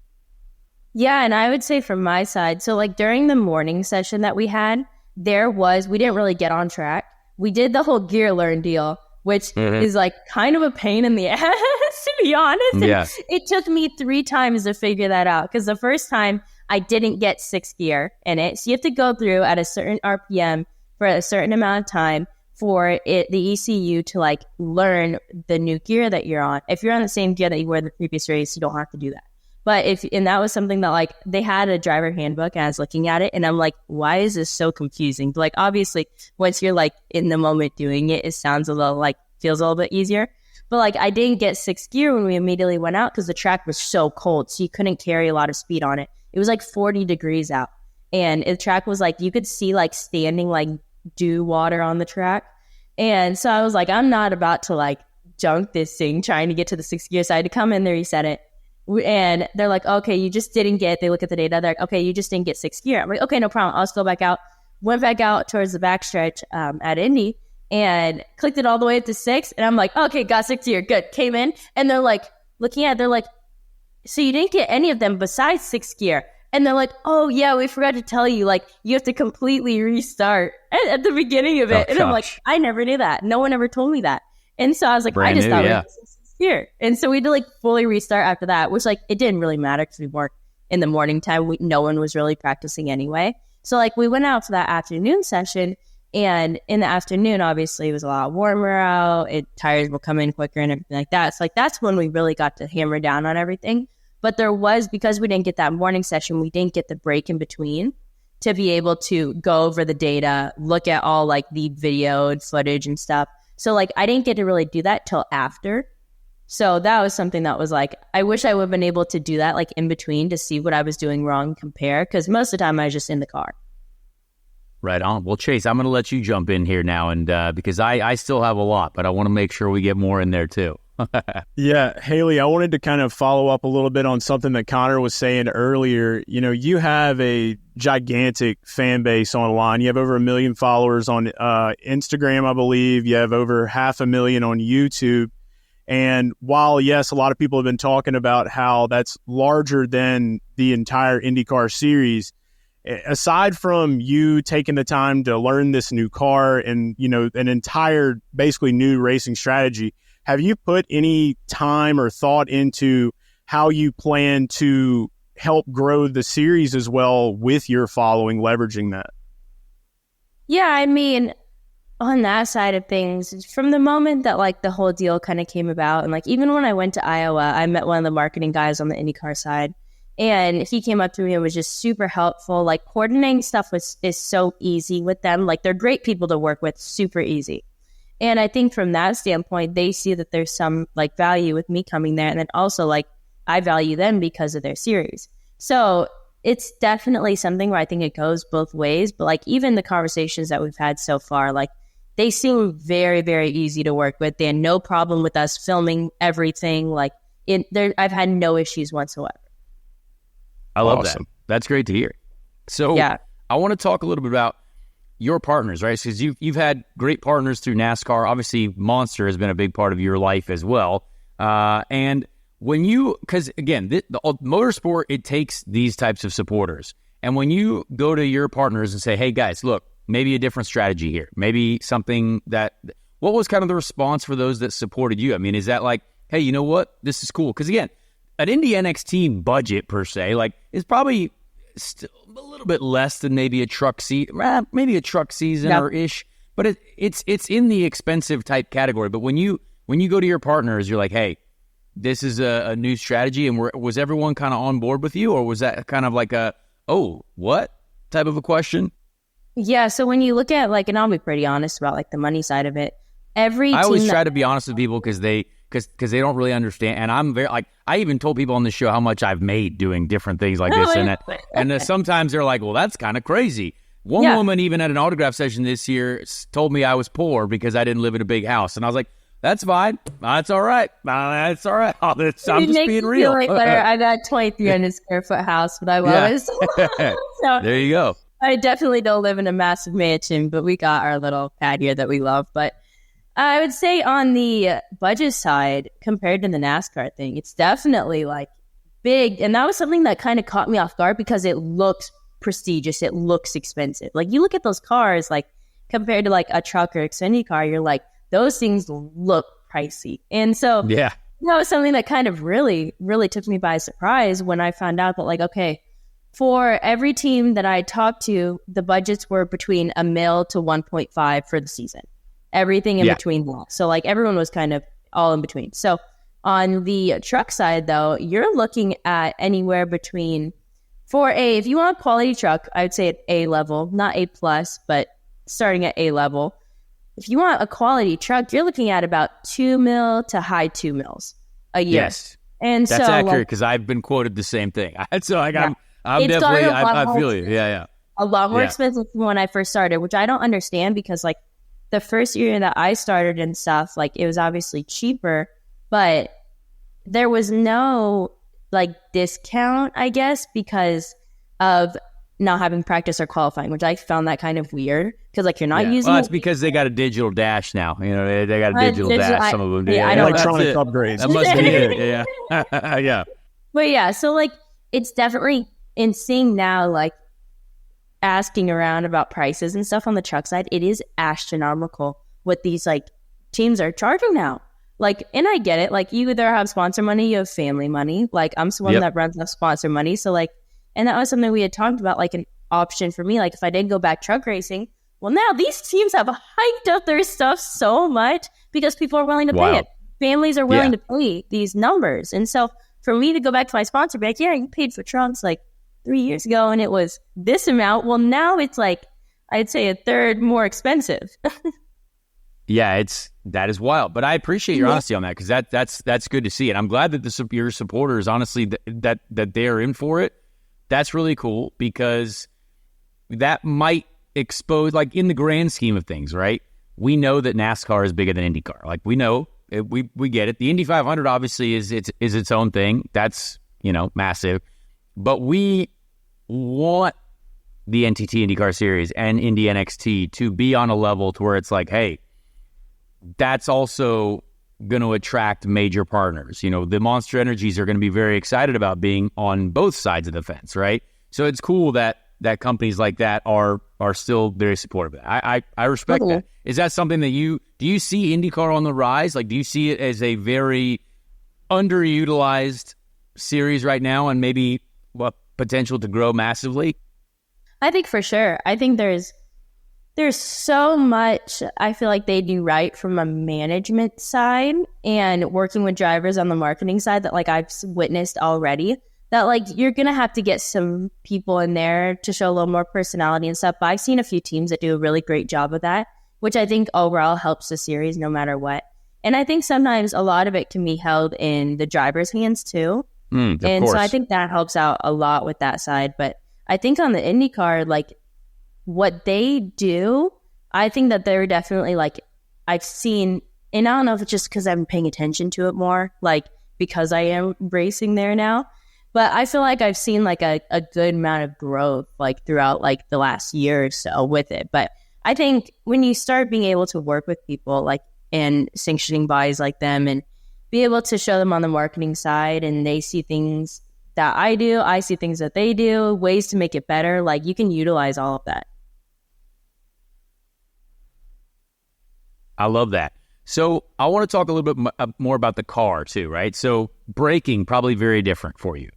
Yeah, and I would say from my side, so like during the morning session that we had, we didn't really get on track. We did the whole gear learn deal, which is like kind of a pain in the ass, to be honest. Yeah. It took me 3 times to figure that out because the first time I didn't get 6th gear in it. So you have to go through at a certain RPM for a certain amount of time for the ECU to like learn the new gear that you're on. If you're on the same gear that you were the previous race, you don't have to do that. But and that was something that like they had a driver handbook and I was looking at it and I'm like, why is this so confusing? But like, obviously once you're like in the moment doing it, it sounds a little like feels a little bit easier. But like I didn't get 6th gear when we immediately went out because the track was so cold. So you couldn't carry a lot of speed on it. It was like 40 degrees out and the track was like, you could see like standing like dew water on the track. And so I was like, I'm not about to like junk this thing trying to get to the 6th gear. So I had to come in there, reset it. And they're like, okay, you just didn't get, they look at the data, they're like, okay, you just didn't get 6th gear. I'm like, okay, no problem. I'll just go back out. Went back out towards the backstretch at Indy and clicked it all the way up to 6. And I'm like, okay, got 6th gear. Good. Came in. And they're like, looking at it, they're like, so you didn't get any of them besides 6th gear. And they're like, oh, yeah, we forgot to tell you, like, you have to completely restart at the beginning of it. And I'm like, I never knew that. No one ever told me that. And so I was like, I just thought we were here. And so we had to, like, fully restart after that, which, like, it didn't really matter because we weren't in the morning time. No one was really practicing anyway. So, like, we went out to that afternoon session. And in the afternoon, obviously, it was a lot warmer out. Tires will come in quicker and everything like that. So, like, that's when we really got to hammer down on everything. But there was, because we didn't get that morning session, we didn't get the break in between to be able to go over the data, look at all like the video and footage and stuff. So like I didn't get to really do that till after. So that was something that was like, I wish I would have been able to do that like in between to see what I was doing wrong, compare, because most of the time I was just in the car. Right on. Well, Chase, I'm going to let you jump in here now, and because I still have a lot, but I want to make sure we get more in there too. Yeah, Hailie, I wanted to kind of follow up a little bit on something that Connor was saying earlier. You know, you have a gigantic fan base online. You have over 1 million followers on Instagram, I believe. You have over 500,000 on YouTube. And while, yes, a lot of people have been talking about how that's larger than the entire IndyCar series, aside from you taking the time to learn this new car and, you know, an entire basically new racing strategy, have you put any time or thought into how you plan to help grow the series as well with your following, leveraging that? Yeah, I mean, on that side of things, from the moment that like the whole deal kind of came about, and like even when I went to Iowa, I met one of the marketing guys on the IndyCar side, and he came up to me and was just super helpful. Like coordinating stuff is so easy with them. Like they're great people to work with, super easy. And I think from that standpoint, they see that there's some like value with me coming there. And then also like I value them because of their series. So it's definitely something where I think it goes both ways. But like even the conversations that we've had so far, like they seem very, very easy to work with. They had no problem with us filming everything. Like I've had no issues whatsoever. I love that. That's great to hear. So yeah. I want to talk a little bit about your partners, right? Because you've had great partners through NASCAR. Obviously, Monster has been a big part of your life as well. And when because again, the motorsport, it takes these types of supporters. And when you go to your partners and say, hey guys, look, maybe a different strategy here, maybe something what was kind of the response for those that supported you? I mean, is that like, hey, you know what? This is cool. Because again, an Indy NXT budget per se, like is probably still a little bit less than maybe a truck season or ish, but it's in the expensive type category. But when you go to your partners, you're like, hey, this is a new strategy, and was everyone kind of on board with you, or was that kind of like a what type of a question? Yeah, so when you look at like, and I'll be pretty honest about like the money side of it. I always try to be honest with people because they don't really understand. And I'm very like, I even told people on the show how much I've made doing different things like this. And sometimes they're like, well, that's kind of crazy. One woman even at an autograph session this year told me I was poor because I didn't live in a big house. And I was like, that's fine. That's all right. That's all right. I'm just being real. Like I got a 2,300 square foot house, but I was. So there you go. I definitely don't live in a massive mansion, but we got our little pad here that we love. But I would say on the budget side, compared to the NASCAR thing, it's definitely like big. And that was something that kind of caught me off guard because it looks prestigious. It looks expensive. Like you look at those cars, like compared to like a truck or Xfinity car, you're like, those things look pricey. And so that was something that kind of really, really took me by surprise when I found out that like, okay, for every team that I talked to, the budgets were between $1 million to 1.5 for the season. Everything in between that. So like everyone was kind of all in between. So on the truck side though, you're looking at anywhere between if you want a quality truck, I would say at A level, not A plus, but starting at A level. If you want a quality truck, you're looking at about $2 million to high $2 million a year. Yes. And that's accurate because I've been quoted the same thing. So like I'm definitely, I feel you. Yeah. A lot more expensive than when I first started, which I don't understand because like the first year that I started and stuff, like it was obviously cheaper, but there was no like discount, I guess, because of not having practice or qualifying, which I found that kind of weird because like you're not using. Well, it's because they got a digital dash now. You know, they got a digital dash. Some of them do. Electronic upgrades. That must be it. Yeah. Yeah. But yeah, so like it's definitely And seeing now, like, asking around about prices and stuff on the truck side, it is astronomical what these, like, teams are charging now. Like, and I get it. Like, you either have sponsor money, you have family money. Like, I'm someone that runs off sponsor money. So, like, and that was something we had talked about, like, an option for me. Like, if I did go back truck racing, well, now these teams have hiked up their stuff so much because people are willing to pay it. Families are willing to pay these numbers. And so for me to go back to my sponsor, be like, yeah, you paid for trucks like 3 years ago and it was this amount. Well, now it's like, I'd say a third more expensive. Yeah, that is wild. But I appreciate your honesty on that, because that's good to see. And I'm glad that your supporters, honestly, that they are in for it. That's really cool, because that might expose, like, in the grand scheme of things, right? We know that NASCAR is bigger than IndyCar. Like, we know, we get it. The Indy 500 obviously is its own thing. That's, massive. But we want the NTT IndyCar Series and Indy NXT to be on a level to where it's like, hey, that's also going to attract major partners. The Monster Energies are going to be very excited about being on both sides of the fence, right? So it's cool that companies like that are still very supportive of that. I respect that. Is that something that do you see IndyCar on the rise? Like, do you see it as a very underutilized series right now, and maybe potential to grow massively? I think for sure. I think there's so much I feel like they do right from a management side and working with drivers on the marketing side that, like, I've witnessed already, that, like, you're going to have to get some people in there to show a little more personality and stuff. But I've seen a few teams that do a really great job of that, which I think overall helps the series no matter what. And I think sometimes a lot of it can be held in the driver's hands too. Of and course. So I think that helps out a lot with that side. But I think on the IndyCar, like, what they do, I think that they're definitely, like, I've seen, and I don't know if it's just because I've been paying attention to it more, like, because I am racing there now. But I feel like I've seen, like, a good amount of growth, like, throughout, like, the last year or so with it. But I think when you start being able to work with people, like, and sanctioning bodies like them, and be able to show them on the marketing side, and they see things that I do, I see things that they do, ways to make it better, like, you can utilize all of that. I love that. So I want to talk a little bit more about the car too, right? So braking, probably very different for you.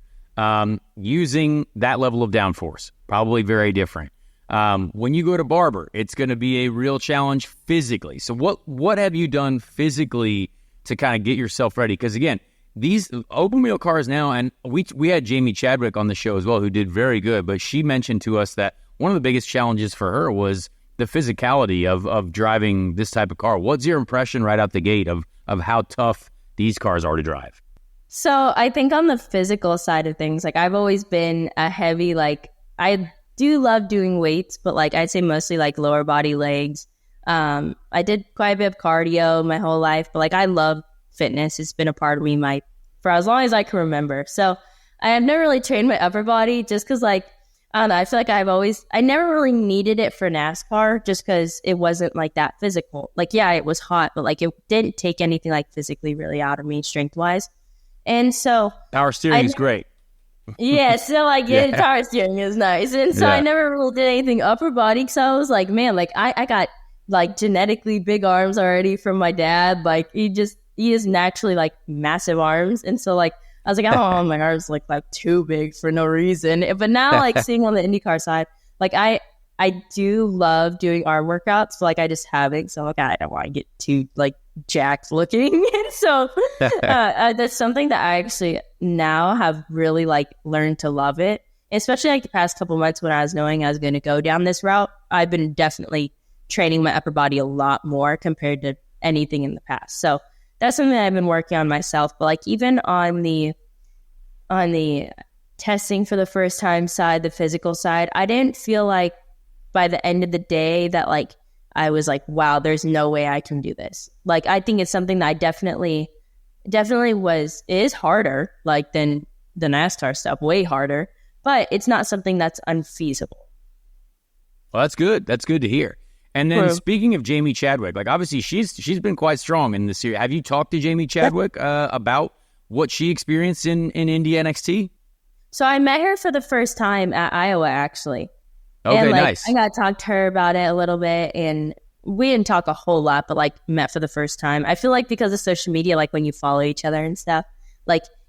Using that level of downforce, probably very different. When you go to Barber, it's going to be a real challenge physically. So what have you done physically to kind of get yourself ready? Because again, these open wheel cars now, and we had Jamie Chadwick on the show as well, who did very good, but she mentioned to us that one of the biggest challenges for her was the physicality of driving this type of car. What's your impression right out the gate of how tough these cars are to drive? So I think on the physical side of things, like, I've always been a heavy, like, I do love doing weights, but, like, I'd say mostly, like, lower body, legs. I did quite a bit of cardio my whole life, but, like, I love fitness. It's been a part of me for as long as I can remember. So I have never really trained my upper body, just because, like, I don't know, I feel like I never really needed it for NASCAR, just because it wasn't, like, that physical. Like, yeah, it was hot, but, like, it didn't take anything, like, physically really out of me strength wise. And so power steering is great. Yeah, so, like, power steering is nice. And so I never really did anything upper body, because I was like, man, like, I got, like, genetically big arms already from my dad. Like, he is naturally, like, massive arms. And so, like, I was like, I don't want my arms like too big for no reason. But now, like, seeing on the IndyCar side, like, I do love doing arm workouts, but, like, I just haven't. So, like, I don't want to get too, like, jacked looking. And so that's something that I actually now have really, like, learned to love it. Especially, like, the past couple months when I was knowing I was going to go down this route, I've been definitely training my upper body a lot more compared to anything in the past. So that's something that I've been working on myself. But, like, even on the testing for the first time side, the physical side, I didn't feel like by the end of the day that, like, I was like, wow, there's no way I can do this. Like, I think it's something that I definitely is harder, like, than the NASCAR stuff, way harder, but it's not something that's unfeasible. Well, that's good. That's good to hear. And then speaking of Jamie Chadwick, like, obviously she's been quite strong in this series. Have you talked to Jamie Chadwick about what she experienced in Indy NXT? So I met her for the first time at Iowa, actually. Okay, and, nice. I got to talk to her about it a little bit, and we didn't talk a whole lot, but met for the first time. I feel like because of social media, when you follow each other and stuff,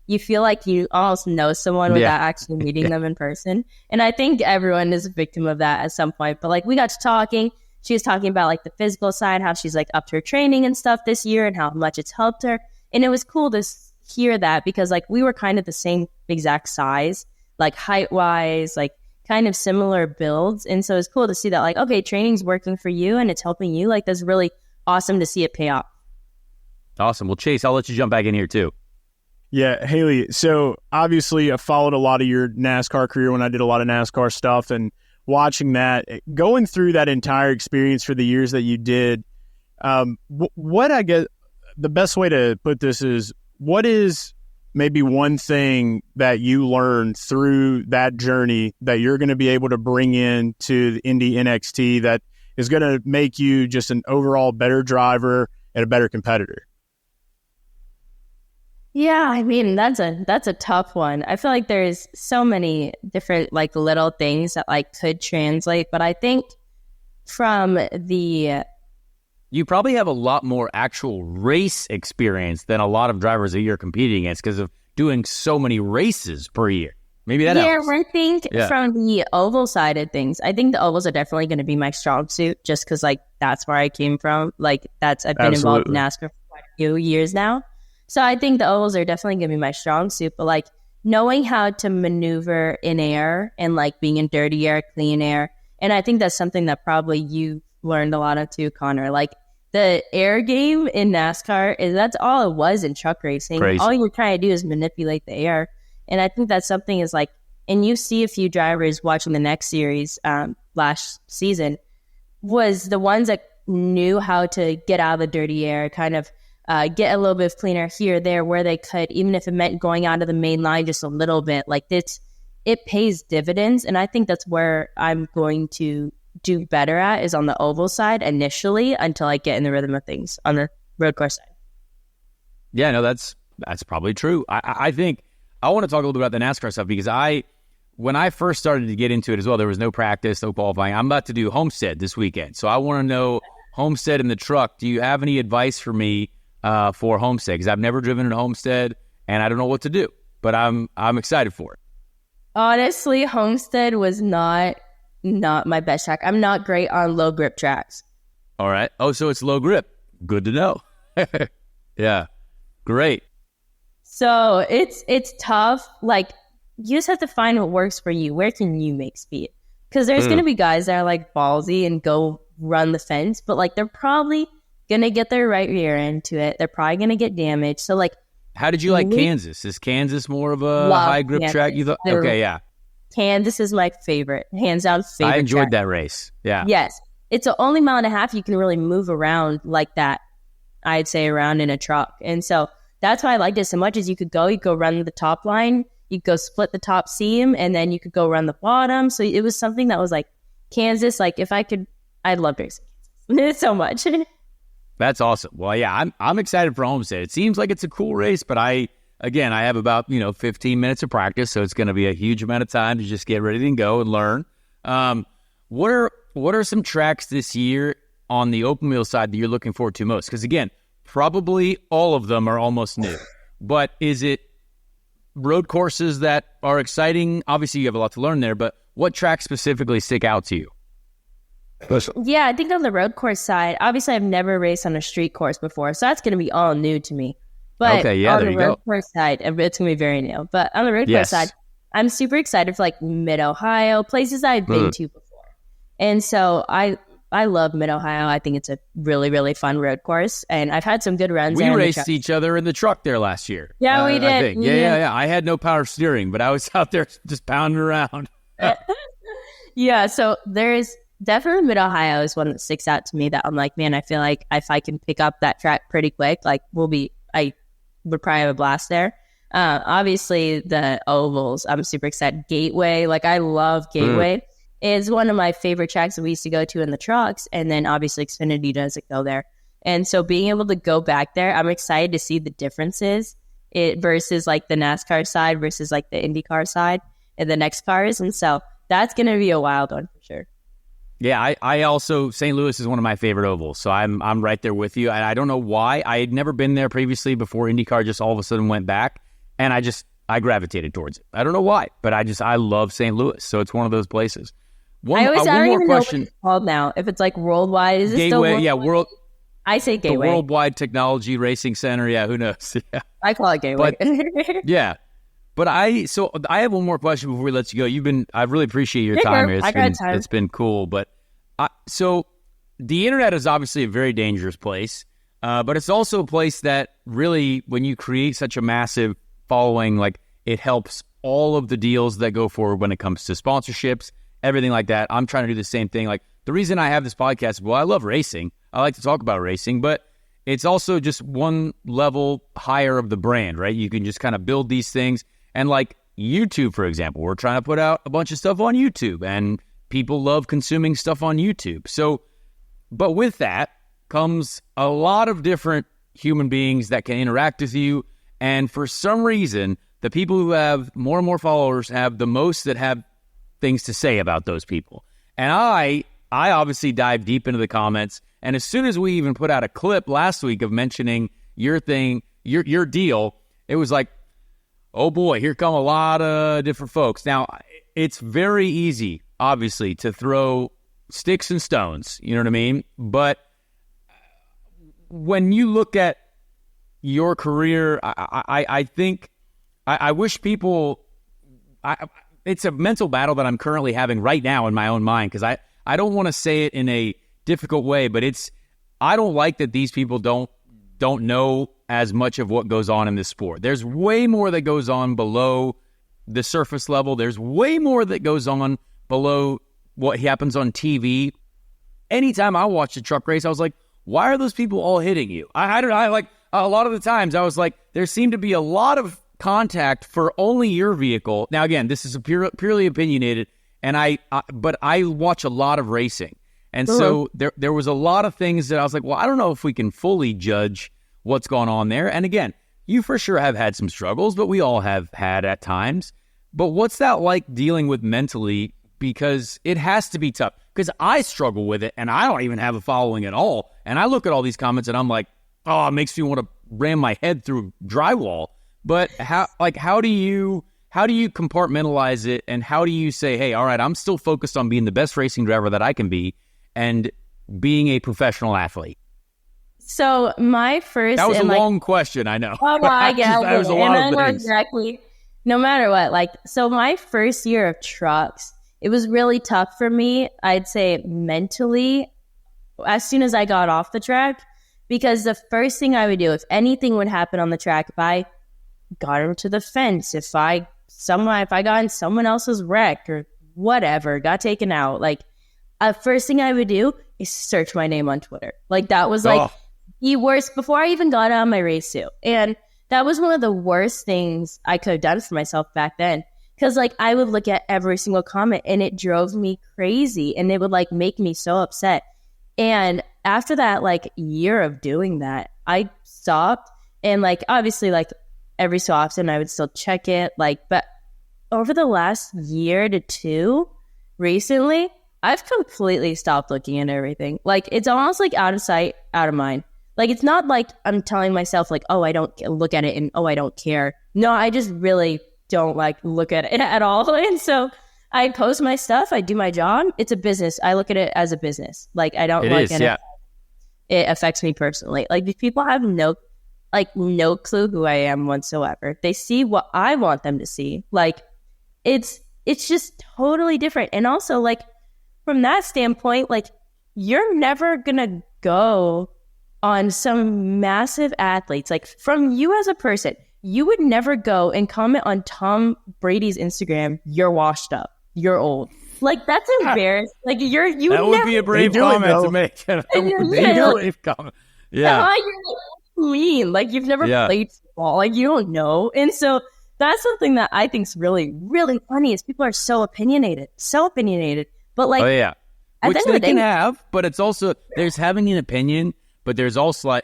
you feel like you almost know someone without actually meeting them in person. And I think everyone is a victim of that at some point. But we got to talking. She was talking about the physical side, how she's upped her training and stuff this year and how much it's helped her. And it was cool to hear that because we were kind of the same exact size, height wise, kind of similar builds. And so it's cool to see that okay, training's working for you and it's helping you. That's really awesome to see it pay off. Awesome. Well, Chase, I'll let you jump back in here too. Yeah, Hailie, so obviously I followed a lot of your NASCAR career when I did a lot of NASCAR stuff, and watching that, going through that entire experience for the years that you did, what I guess the best way to put this is, what is maybe one thing that you learned through that journey that you're going to be able to bring in to the Indy NXT that is going to make you just an overall better driver and a better competitor? Yeah, I mean, that's a tough one. I feel like there's so many different little things that could translate, but I think from the you probably have a lot more actual race experience than a lot of drivers that you're competing against because of doing so many races per year. Maybe that helps. I think from the oval side of things, I think the ovals are definitely going to be my strong suit just because that's where I came from. I've been involved in NASCAR for quite a few years now. So I think the ovals are definitely going to be my strong suit, but knowing how to maneuver in air and being in dirty air, clean air. And I think that's something that probably you learned a lot of too, Connor. The air game in NASCAR that's all it was in truck racing. Crazy. All you're trying to do is manipulate the air. And I think that's something is and you see a few drivers watching the next series last season was the ones that knew how to get out of the dirty air, kind of get a little bit of clean air here or there where they could, even if it meant going out of the main line just a little bit. It pays dividends. And I think that's where I'm going to do better at is on the oval side initially until I get in the rhythm of things on the road course side. Yeah, no, that's probably true. I think I want to talk a little bit about the NASCAR stuff because when I first started to get into it as well, there was no practice, no qualifying. I'm about to do Homestead this weekend. So I want to know, Homestead in the truck, do you have any advice for me for Homestead? Because I've never driven in a Homestead and I don't know what to do, but I'm excited for it. Honestly, Homestead was not my best track. I'm not great on low grip tracks. All right. Oh, so it's low grip. Good to know. Yeah. Great. So it's tough. You just have to find what works for you. Where can you make speed? Because there's going to be guys that are ballsy and go run the fence, but they're probably going to get their right rear end to it. They're probably going to get damaged. So how did you like Kansas? Is Kansas more of a high grip track? You thought? Okay, yeah. Kansas is my favorite, hands down favorite. I enjoyed track. that race. Yeah. Yes. It's the only mile and a half you can really move around like that, I'd say, around in a truck. And so that's why I liked it so much is you could go run the top line, you could go split the top seam, and then you could go run the bottom. So it was something that was Kansas, if I could, I'd love racing Kansas so much. That's awesome. Well, yeah, I'm excited for Homestead. It seems like it's a cool race, but I have about 15 minutes of practice, so it's going to be a huge amount of time to just get ready and go and learn. What are some tracks this year on the open wheel side that you're looking forward to most? Because again, probably all of them are almost new, but is it road courses that are exciting? Obviously, you have a lot to learn there, but what tracks specifically stick out to you? Yeah, I think on the road course side, obviously I've never raced on a street course before, so that's going to be all new to me. But on the road course side, it's going to be very new. But on the road course side, I'm super excited for Mid-Ohio, places I've been to before. And so I love Mid-Ohio. I think it's a really, really fun road course. And I've had some good runs there. We raced each other in the truck there last year. Yeah, we did. I think. Yeah. I had no power steering, but I was out there just pounding around. Yeah, so there's definitely Mid-Ohio is one that sticks out to me that I'm man, I feel like if I can pick up that track pretty quick, I would probably have a blast there. Obviously, the ovals, I'm super excited. Gateway, I love Gateway. It's one of my favorite tracks that we used to go to in the trucks. And then obviously Xfinity doesn't go there. And so being able to go back there, I'm excited to see the differences versus the NASCAR side versus the IndyCar side. in the next cars. And so that's going to be a wild one for sure. Yeah, I also, St. Louis is one of my favorite ovals, so I'm right there with you. I don't know why. I had never been there previously before IndyCar just all of a sudden went back, and I gravitated towards it. I don't know why, but I love St. Louis, so it's one of those places. I don't even know what it's called now. If it's like worldwide, is it Gateway, still worldwide? Yeah, world. I say Gateway. The Worldwide Technology Racing Center. Yeah, who knows? Yeah. I call it Gateway. But, yeah. But I have one more question before we let you go. I really appreciate your time here. It's been cool. But so the internet is obviously a very dangerous place, but it's also a place that really, when you create such a massive following, like it helps all of the deals that go forward when it comes to sponsorships, everything like that. I'm trying to do the same thing. Like the reason I have this podcast, well, I love racing. I like to talk about racing, but it's also just one level higher of the brand, right? You can just kind of build these things. And like YouTube, for example, we're trying to put out a bunch of stuff on YouTube, and people love consuming stuff on YouTube. So, but with that comes a lot of different human beings that can interact with you. And for some reason, the people who have more and more followers have the most that have things to say about those people. And I obviously dive deep into the comments. And as soon as we even put out a clip last week of mentioning your thing, your deal, it was like, oh boy, here come a lot of different folks. Now, it's very easy, obviously, to throw sticks and stones, you know what I mean? But when you look at your career, I think, I wish people, it's a mental battle that I'm currently having right now in my own mind, because I don't want to say it in a difficult way, but I don't like that these people don't know as much of what goes on in this sport. There's way more that goes on below the surface level. There's way more that goes on below what happens on TV. Anytime I watched a truck race, I was like, why are those people all hitting you? I like a lot of the times I was like, there seemed to be a lot of contact for only your vehicle. Now, again, this is purely opinionated, and but I watch a lot of racing. And so there was a lot of things that I was like, well, I don't know if we can fully judge what's going on there. And again, you for sure have had some struggles, but we all have had at times. But what's that like dealing with mentally? Because it has to be tough. Because I struggle with it, and I don't even have a following at all. And I look at all these comments, and I'm like, oh, it makes me want to ram my head through drywall. But how do you compartmentalize it, and how do you say, hey, all right, I'm still focused on being the best racing driver that I can be, and being a professional athlete? So my first... That was a long question, I know. Oh, I get it. That was a lot of things. Exactly. No matter what, so my first year of trucks, it was really tough for me, I'd say mentally, as soon as I got off the track, because the first thing I would do, if anything would happen on the track, if I got into the fence, if I got in someone else's wreck or whatever, got taken out, first thing I would do is search my name on Twitter. That was the worst before I even got out of my race suit. And that was one of the worst things I could have done for myself back then. Because I would look at every single comment, and it drove me crazy, and it would make me so upset. And after that year of doing that, I stopped, and obviously every so often I would still check it. But over the last year to two, recently, I've completely stopped looking at everything. It's almost out of sight, out of mind. It's not I'm telling myself oh, I don't look at it and oh, I don't care. No, I just really don't look at it at all. And so I post my stuff. I do my job. It's a business. I look at it as a business. I don't look at it. It affects me personally. These people have no clue who I am whatsoever. They see what I want them to see. It's just totally different. And also from that standpoint, you're never gonna go on some massive athletes. From you as a person, you would never go and comment on Tom Brady's Instagram, "You're washed up, you're old." That's embarrassing. That would be a brave comment to make. That would be a brave comment. Yeah. You're mean. You've never played football. You don't know. And so that's something that I think is really, really funny is people are so opinionated. But oh yeah, which they can have, but it's also there's having an opinion, but there's also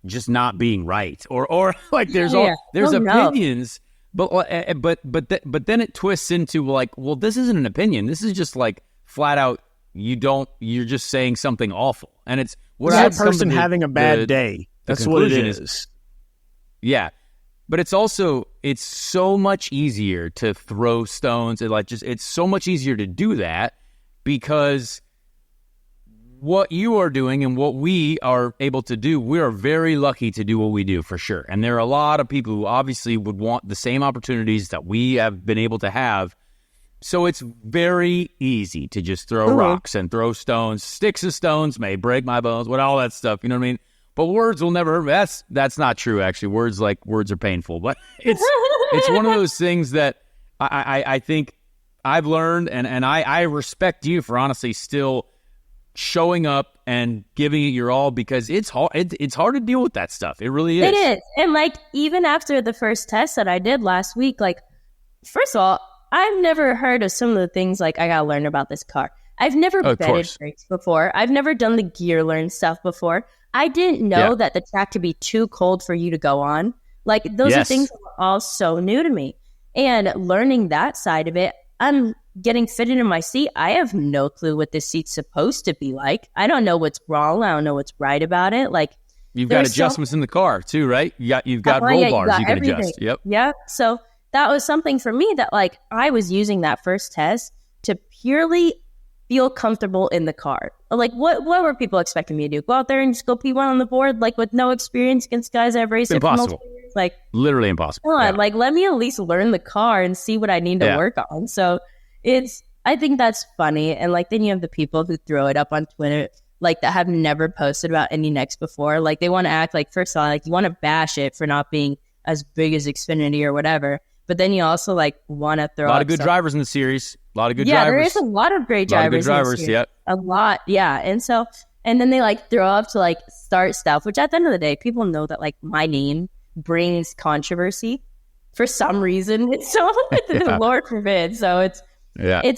just not being right, or there's opinions But then it twists into like, well, this isn't an opinion. This is just like flat out. You're just saying something awful, and it's what that person having a bad day. That's what it is. Yeah, but it's so much easier to throw stones and it's so much easier to do that because what you are doing and what we are able to do, we are very lucky to do what we do for sure. And there are a lot of people who obviously would want the same opportunities that we have been able to have. So it's very easy to just throw rocks and throw stones. Sticks and stones may break my bones, all that stuff. You know what I mean? But words will never hurt me. That's not true, actually. Words are painful. But it's one of those things that I think I've learned, and I respect you for honestly still showing up and giving it your all, because it's hard. It's hard to deal with that stuff. It really is. It is. And even after the first test that I did last week, first of all, I've never heard of some of the things I gotta learn about this car. I've never betted brakes before. I've never done the gear learn stuff before. I didn't know that the track could be too cold for you to go on. Those are things that were all so new to me. And learning that side of it, I'm getting fitted in my seat. I have no clue what this seat's supposed to be like. I don't know what's wrong. I don't know what's right about it. You've got adjustments in the car too, right? You've got roll bars you can adjust. Yep. Yeah. So that was something for me that I was using that first test to purely feel comfortable in the car. What were people expecting me to do? Go out there and just go P1 on the board, with no experience against guys I've raced? Impossible. Literally impossible. Come on, let me at least learn the car and see what I need to work on. So I think that's funny. And then you have the people who throw it up on Twitter, that have never posted about Indy NXT before. They want to act first of all, you want to bash it for not being as big as Xfinity or whatever. But then you also want to throw a lot of good drivers in the series. A lot of good drivers. Yeah, there is a lot of great drivers. Yeah. A lot, yeah. And then they throw up to start stuff, which at the end of the day, people know that my name brings controversy for some reason. So Lord forbid. So it's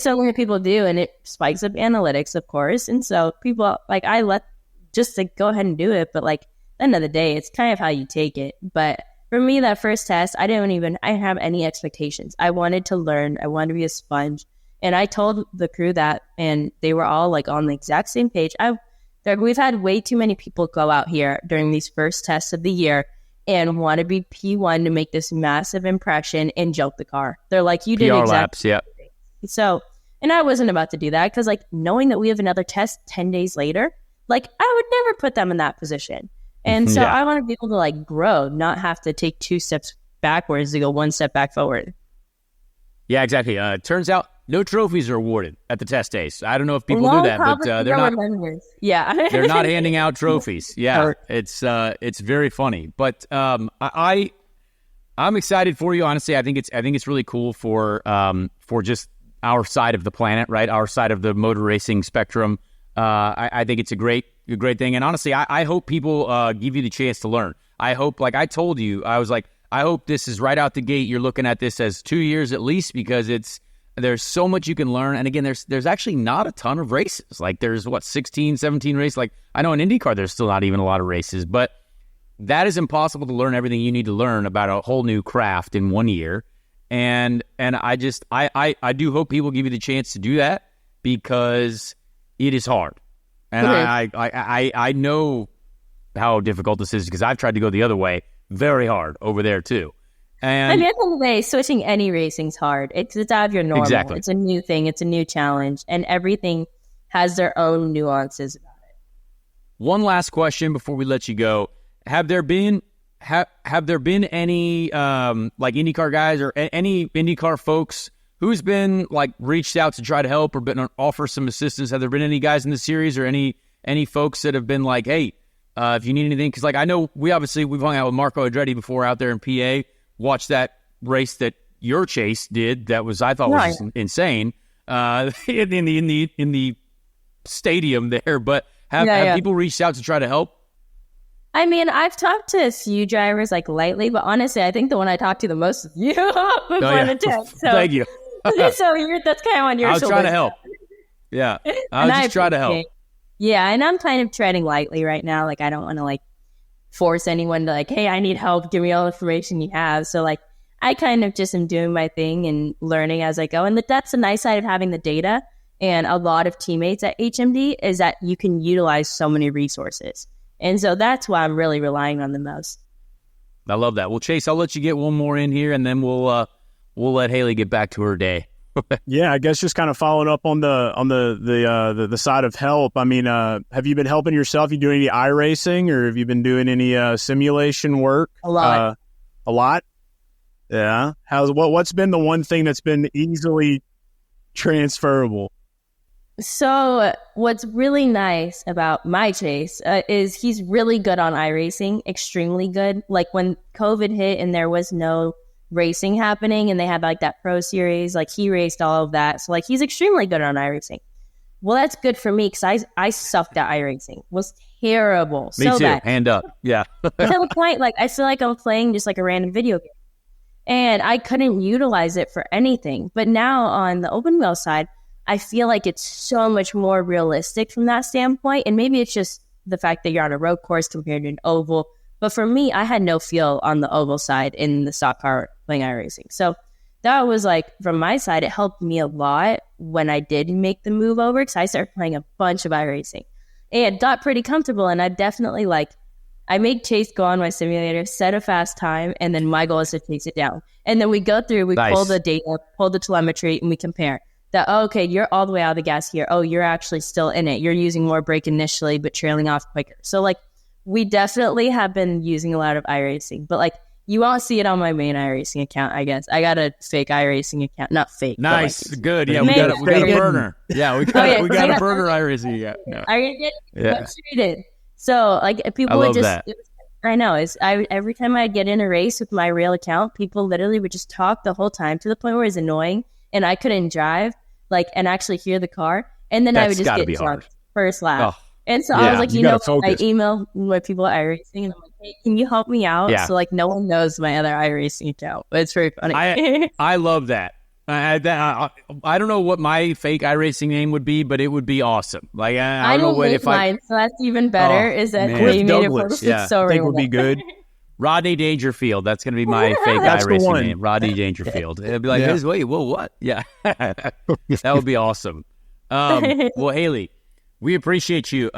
something that people do, and it spikes up analytics, of course. And so people I let just to go ahead and do it, but at the end of the day, it's kind of how you take it. But for me, that first test, I didn't have any expectations. I wanted to learn. I wanted to be a sponge. And I told the crew that, and they were all on the exact same page. We've had way too many people go out here during these first tests of the year and want to be P1 to make this massive impression and jump the car. They're you did PR exactly. laps, yeah. So, and I wasn't about to do that because knowing that we have another test 10 days later, I would never put them in that position. And so I want to be able to grow, not have to take 2 steps backwards to go 1 step back forward. Yeah, exactly. Turns out no trophies are awarded at the test days. I don't know if people do that, but they're not. Yeah, they're not handing out trophies. Yeah, it's very funny. But I'm excited for you. Honestly, I think it's really cool for just our side of the planet, right? Our side of the motor racing spectrum. I think it's a great thing. And honestly, I hope people give you the chance to learn. I hope, I told you, I was I hope this is right out the gate. You're looking at this as 2 years at least, because there's so much you can learn. And again, there's actually not a ton of races. There's 16, 17 races. I know in IndyCar, there's still not even a lot of races, but that is impossible to learn everything you need to learn about a whole new craft in 1 year. And I do hope people give you the chance to do that, because it is hard. And I know how difficult this is, because I've tried to go the other way. Very hard over there too. And at the end of the day, switching any racing's hard. It's out of your normal. Exactly. It's a new thing. It's a new challenge, and everything has their own nuances about it. One last question before we let you go: Have there been any IndyCar guys or any IndyCar folks who's been reached out to try to help or been offer some assistance? Have there been any guys in the series or any folks that have been hey, if you need anything? Because I know we've hung out with Marco Andretti before out there in PA. Watched that race that your Chase did. That was, I thought, was just insane in the stadium there. But have people reached out to try to help? I mean, I've talked to a few drivers lightly, but honestly, I think the one I talked to the most is you. The test. So, thank you. So that's kind of on your shoulders. I was trying to help. Yeah, I was just trying to help. Yeah, and I'm kind of treading lightly right now. I don't want to force anyone to hey, I need help. Give me all the information you have. So I kind of just am doing my thing and learning as I go. And that's the nice side of having the data and a lot of teammates at HMD is that you can utilize so many resources. And so that's why I'm really relying on the most. I love that. Well, Chase, I'll let you get one more in here, and then we'll let Hailie get back to her day. Yeah, I guess just kind of following up on the side of help. I mean, have you been helping yourself? You doing any iRacing, or have you been doing any simulation work? A lot. A lot. Yeah. What's been the one thing that's been easily transferable? So what's really nice about my Chase is he's really good on iRacing, extremely good. Like when COVID hit and there was no racing happening and they had like that pro series, like he raced all of that. So like he's extremely good on iRacing. Well, that's good for me because I sucked at iRacing. Was terrible. Me so too. bad. Hand up. Yeah. To the point, like I feel like I'm playing just like a random video game. And I couldn't utilize it for anything. But now on the open wheel side, I feel like it's so much more realistic from that standpoint. And maybe it's just the fact that you're on a road course compared to an oval. But for me, I had no feel on the oval side in the stock car playing iRacing. So that was like, from my side, it helped me a lot when I did make the move over because I started playing a bunch of iRacing. And got pretty comfortable. And I definitely I made Chase go on my simulator, set a fast time, and then my goal is to chase it down. And then we go through, we pull the data, pull the telemetry, and we compare. That, okay, you're all the way out of the gas here. Oh, you're actually still in it. You're using more brake initially, but trailing off quicker. So, we definitely have been using a lot of iRacing. But, you won't see it on my main iRacing account, I guess. I got a fake iRacing account. Not fake. Nice. Good. Yeah, we got a burner. Yeah, we got a burner iRacing. Yeah. No. I get frustrated. So, people would just... That. I know. Every time I get in a race with my real account, people literally would just talk the whole time to the point where it's annoying. And I couldn't drive. And actually hear the car. And then I would just get drunk first lap. Oh, and so I was like, I email my people at iRacing and I'm like, hey, can you help me out? Yeah. So no one knows my other iRacing account. But it's very funny. I love that. I don't know what my fake iRacing name would be, but it would be awesome. I don't know what if mine, so that's even better. Is that they made it so I think would be good. Rodney Dangerfield. That's going to be my fake iRacing name. Rodney Dangerfield. It'd be like, wait, whoa, what? Yeah. That would be awesome. Well, Hailie, we appreciate you.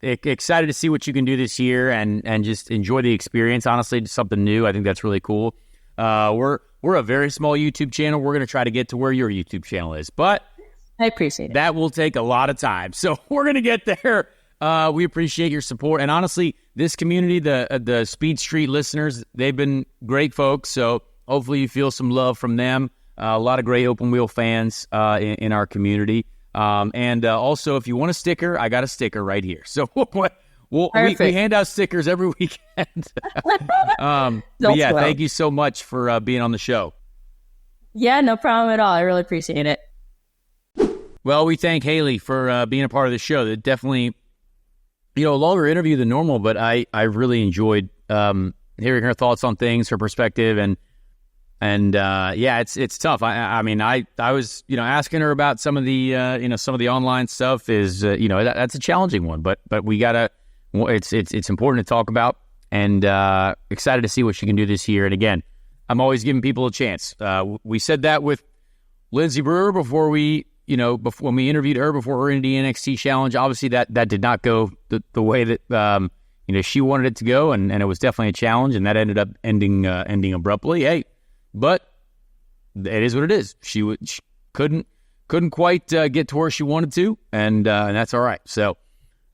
Excited to see what you can do this year and just enjoy the experience. Honestly, just something new. I think that's really cool. We're a very small YouTube channel. We're going to try to get to where your YouTube channel is, but I appreciate it. That will take a lot of time. So we're going to get there. We appreciate your support. And honestly, this community, the Speed Street listeners, they've been great folks. So hopefully you feel some love from them. A lot of great open wheel fans in our community. And also, if you want a sticker, I got a sticker right here. So we hand out stickers every weekend. Thank you so much for being on the show. Yeah, no problem at all. I really appreciate it. Well, we thank Hailie for being a part of the show. That definitely... a longer interview than normal, but I really enjoyed hearing her thoughts on things, her perspective, and it's tough. I mean, I was asking her about some of the some of the online stuff is that's a challenging one, but we gotta it's important to talk about, and excited to see what she can do this year. And again, I'm always giving people a chance. We said that with Lindsey Brewer before when we interviewed her before her Indy NXT challenge. Obviously that did not go the way that she wanted it to go, and it was definitely a challenge, and that ended up ending abruptly. Hey, but it is what it is. She couldn't quite get to where she wanted to, and that's all right. So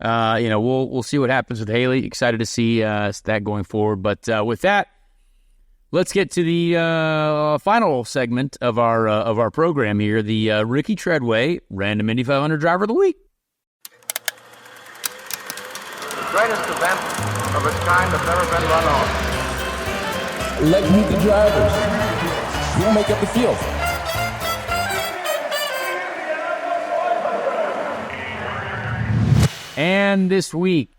we'll see what happens with Hailie. Excited to see that going forward. But with that, let's get to the final segment of our program here, the Ricky Treadway Random Indy 500 Driver of the Week. The greatest event of its kind that's ever been run on. Let's meet the drivers. We'll make up the field. And this week,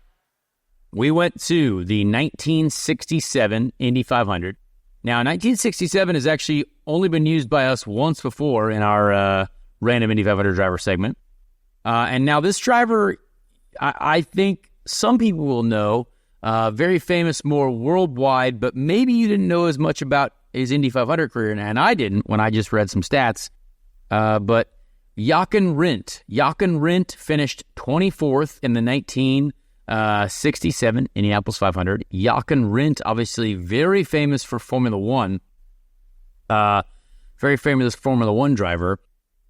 we went to the 1967 Indy 500. Now, 1967 has actually only been used by us once before in our Random Indy 500 driver segment. And now this driver, I think some people will know, very famous more worldwide, but maybe you didn't know as much about his Indy 500 career, and I didn't when I just read some stats. But Jochen Rindt finished 24th in the 1967 Indianapolis 500. Jochen Rindt, obviously very famous for Formula One, very famous Formula One driver,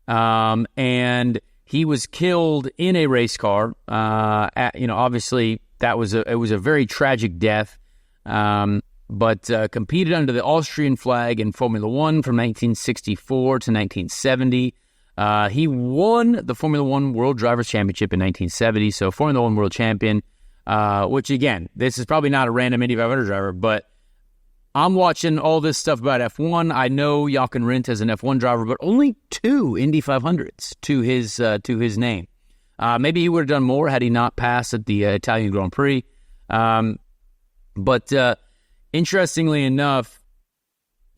and he was killed in a race car. Obviously it was a very tragic death. But competed under the Austrian flag in Formula One from 1964 to 1970. He won the Formula One World Drivers' Championship in 1970, so Formula One World Champion, which, again, this is probably not a random Indy 500 driver, but I'm watching all this stuff about F1. I know Jochen Rindt as an F1 driver, but only 2 Indy 500s to his name. Maybe he would have done more had he not passed at the Italian Grand Prix. But interestingly enough,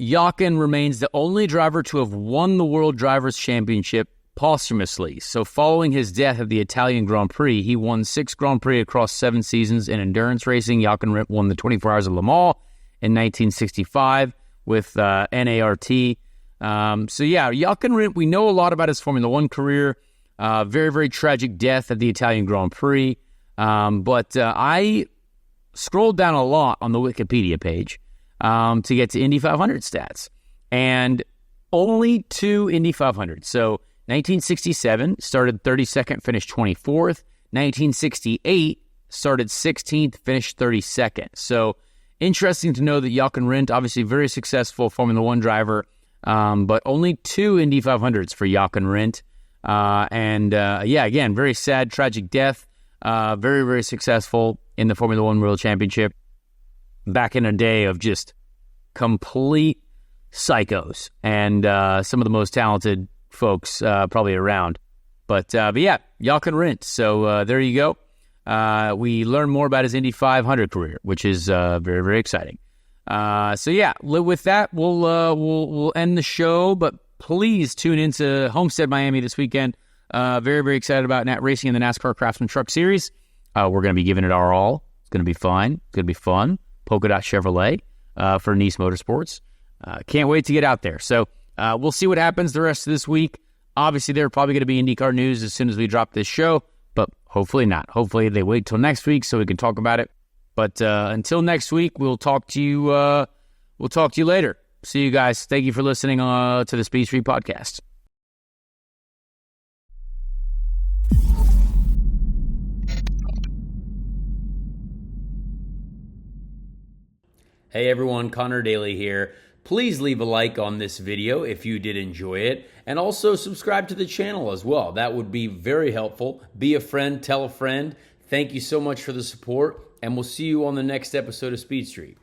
Jochen remains the only driver to have won the World Drivers' Championship posthumously. So following his death at the Italian Grand Prix, he won 6 Grand Prix across 7 seasons in endurance racing. Jochen Rindt won the 24 Hours of Le Mans in 1965 with NART. Jochen Rindt, we know a lot about his Formula One career. Very, very tragic death at the Italian Grand Prix. But I scrolled down a lot on the Wikipedia page to get to Indy 500 stats. And only 2 Indy 500. So 1967, started 32nd, finished 24th. 1968, started 16th, finished 32nd. So interesting to know that Jochen Rindt, obviously very successful Formula One driver, but only 2 Indy 500s for Jochen Rindt. Again, very sad, tragic death. Very, very successful in the Formula One World Championship back in a day of just complete psychos and some of the most talented folks probably around. But Jochen Rindt. So there you go. We learn more about his Indy 500 career, which is very, very exciting. With that, we'll end the show. But please tune into Homestead, Miami this weekend. Very, very excited about racing in the NASCAR Craftsman Truck Series. We're going to be giving it our all. It's going to be fine. It's going to be fun. Polka Dot Chevrolet for Nice Motorsports. Can't wait to get out there. So we'll see what happens the rest of this week. Obviously, there are probably going to be IndyCar news as soon as we drop this show, but hopefully not. Hopefully they wait till next week so we can talk about it. But until next week, we'll talk to you. We'll talk to you later. See you guys. Thank you for listening to the Speed Street Podcast. Hey everyone, Connor Daly here. Please leave a like on this video if you did enjoy it, and also subscribe to the channel as well. That would be very helpful. Be a friend, tell a friend. Thank you so much for the support, and we'll see you on the next episode of Speed Street.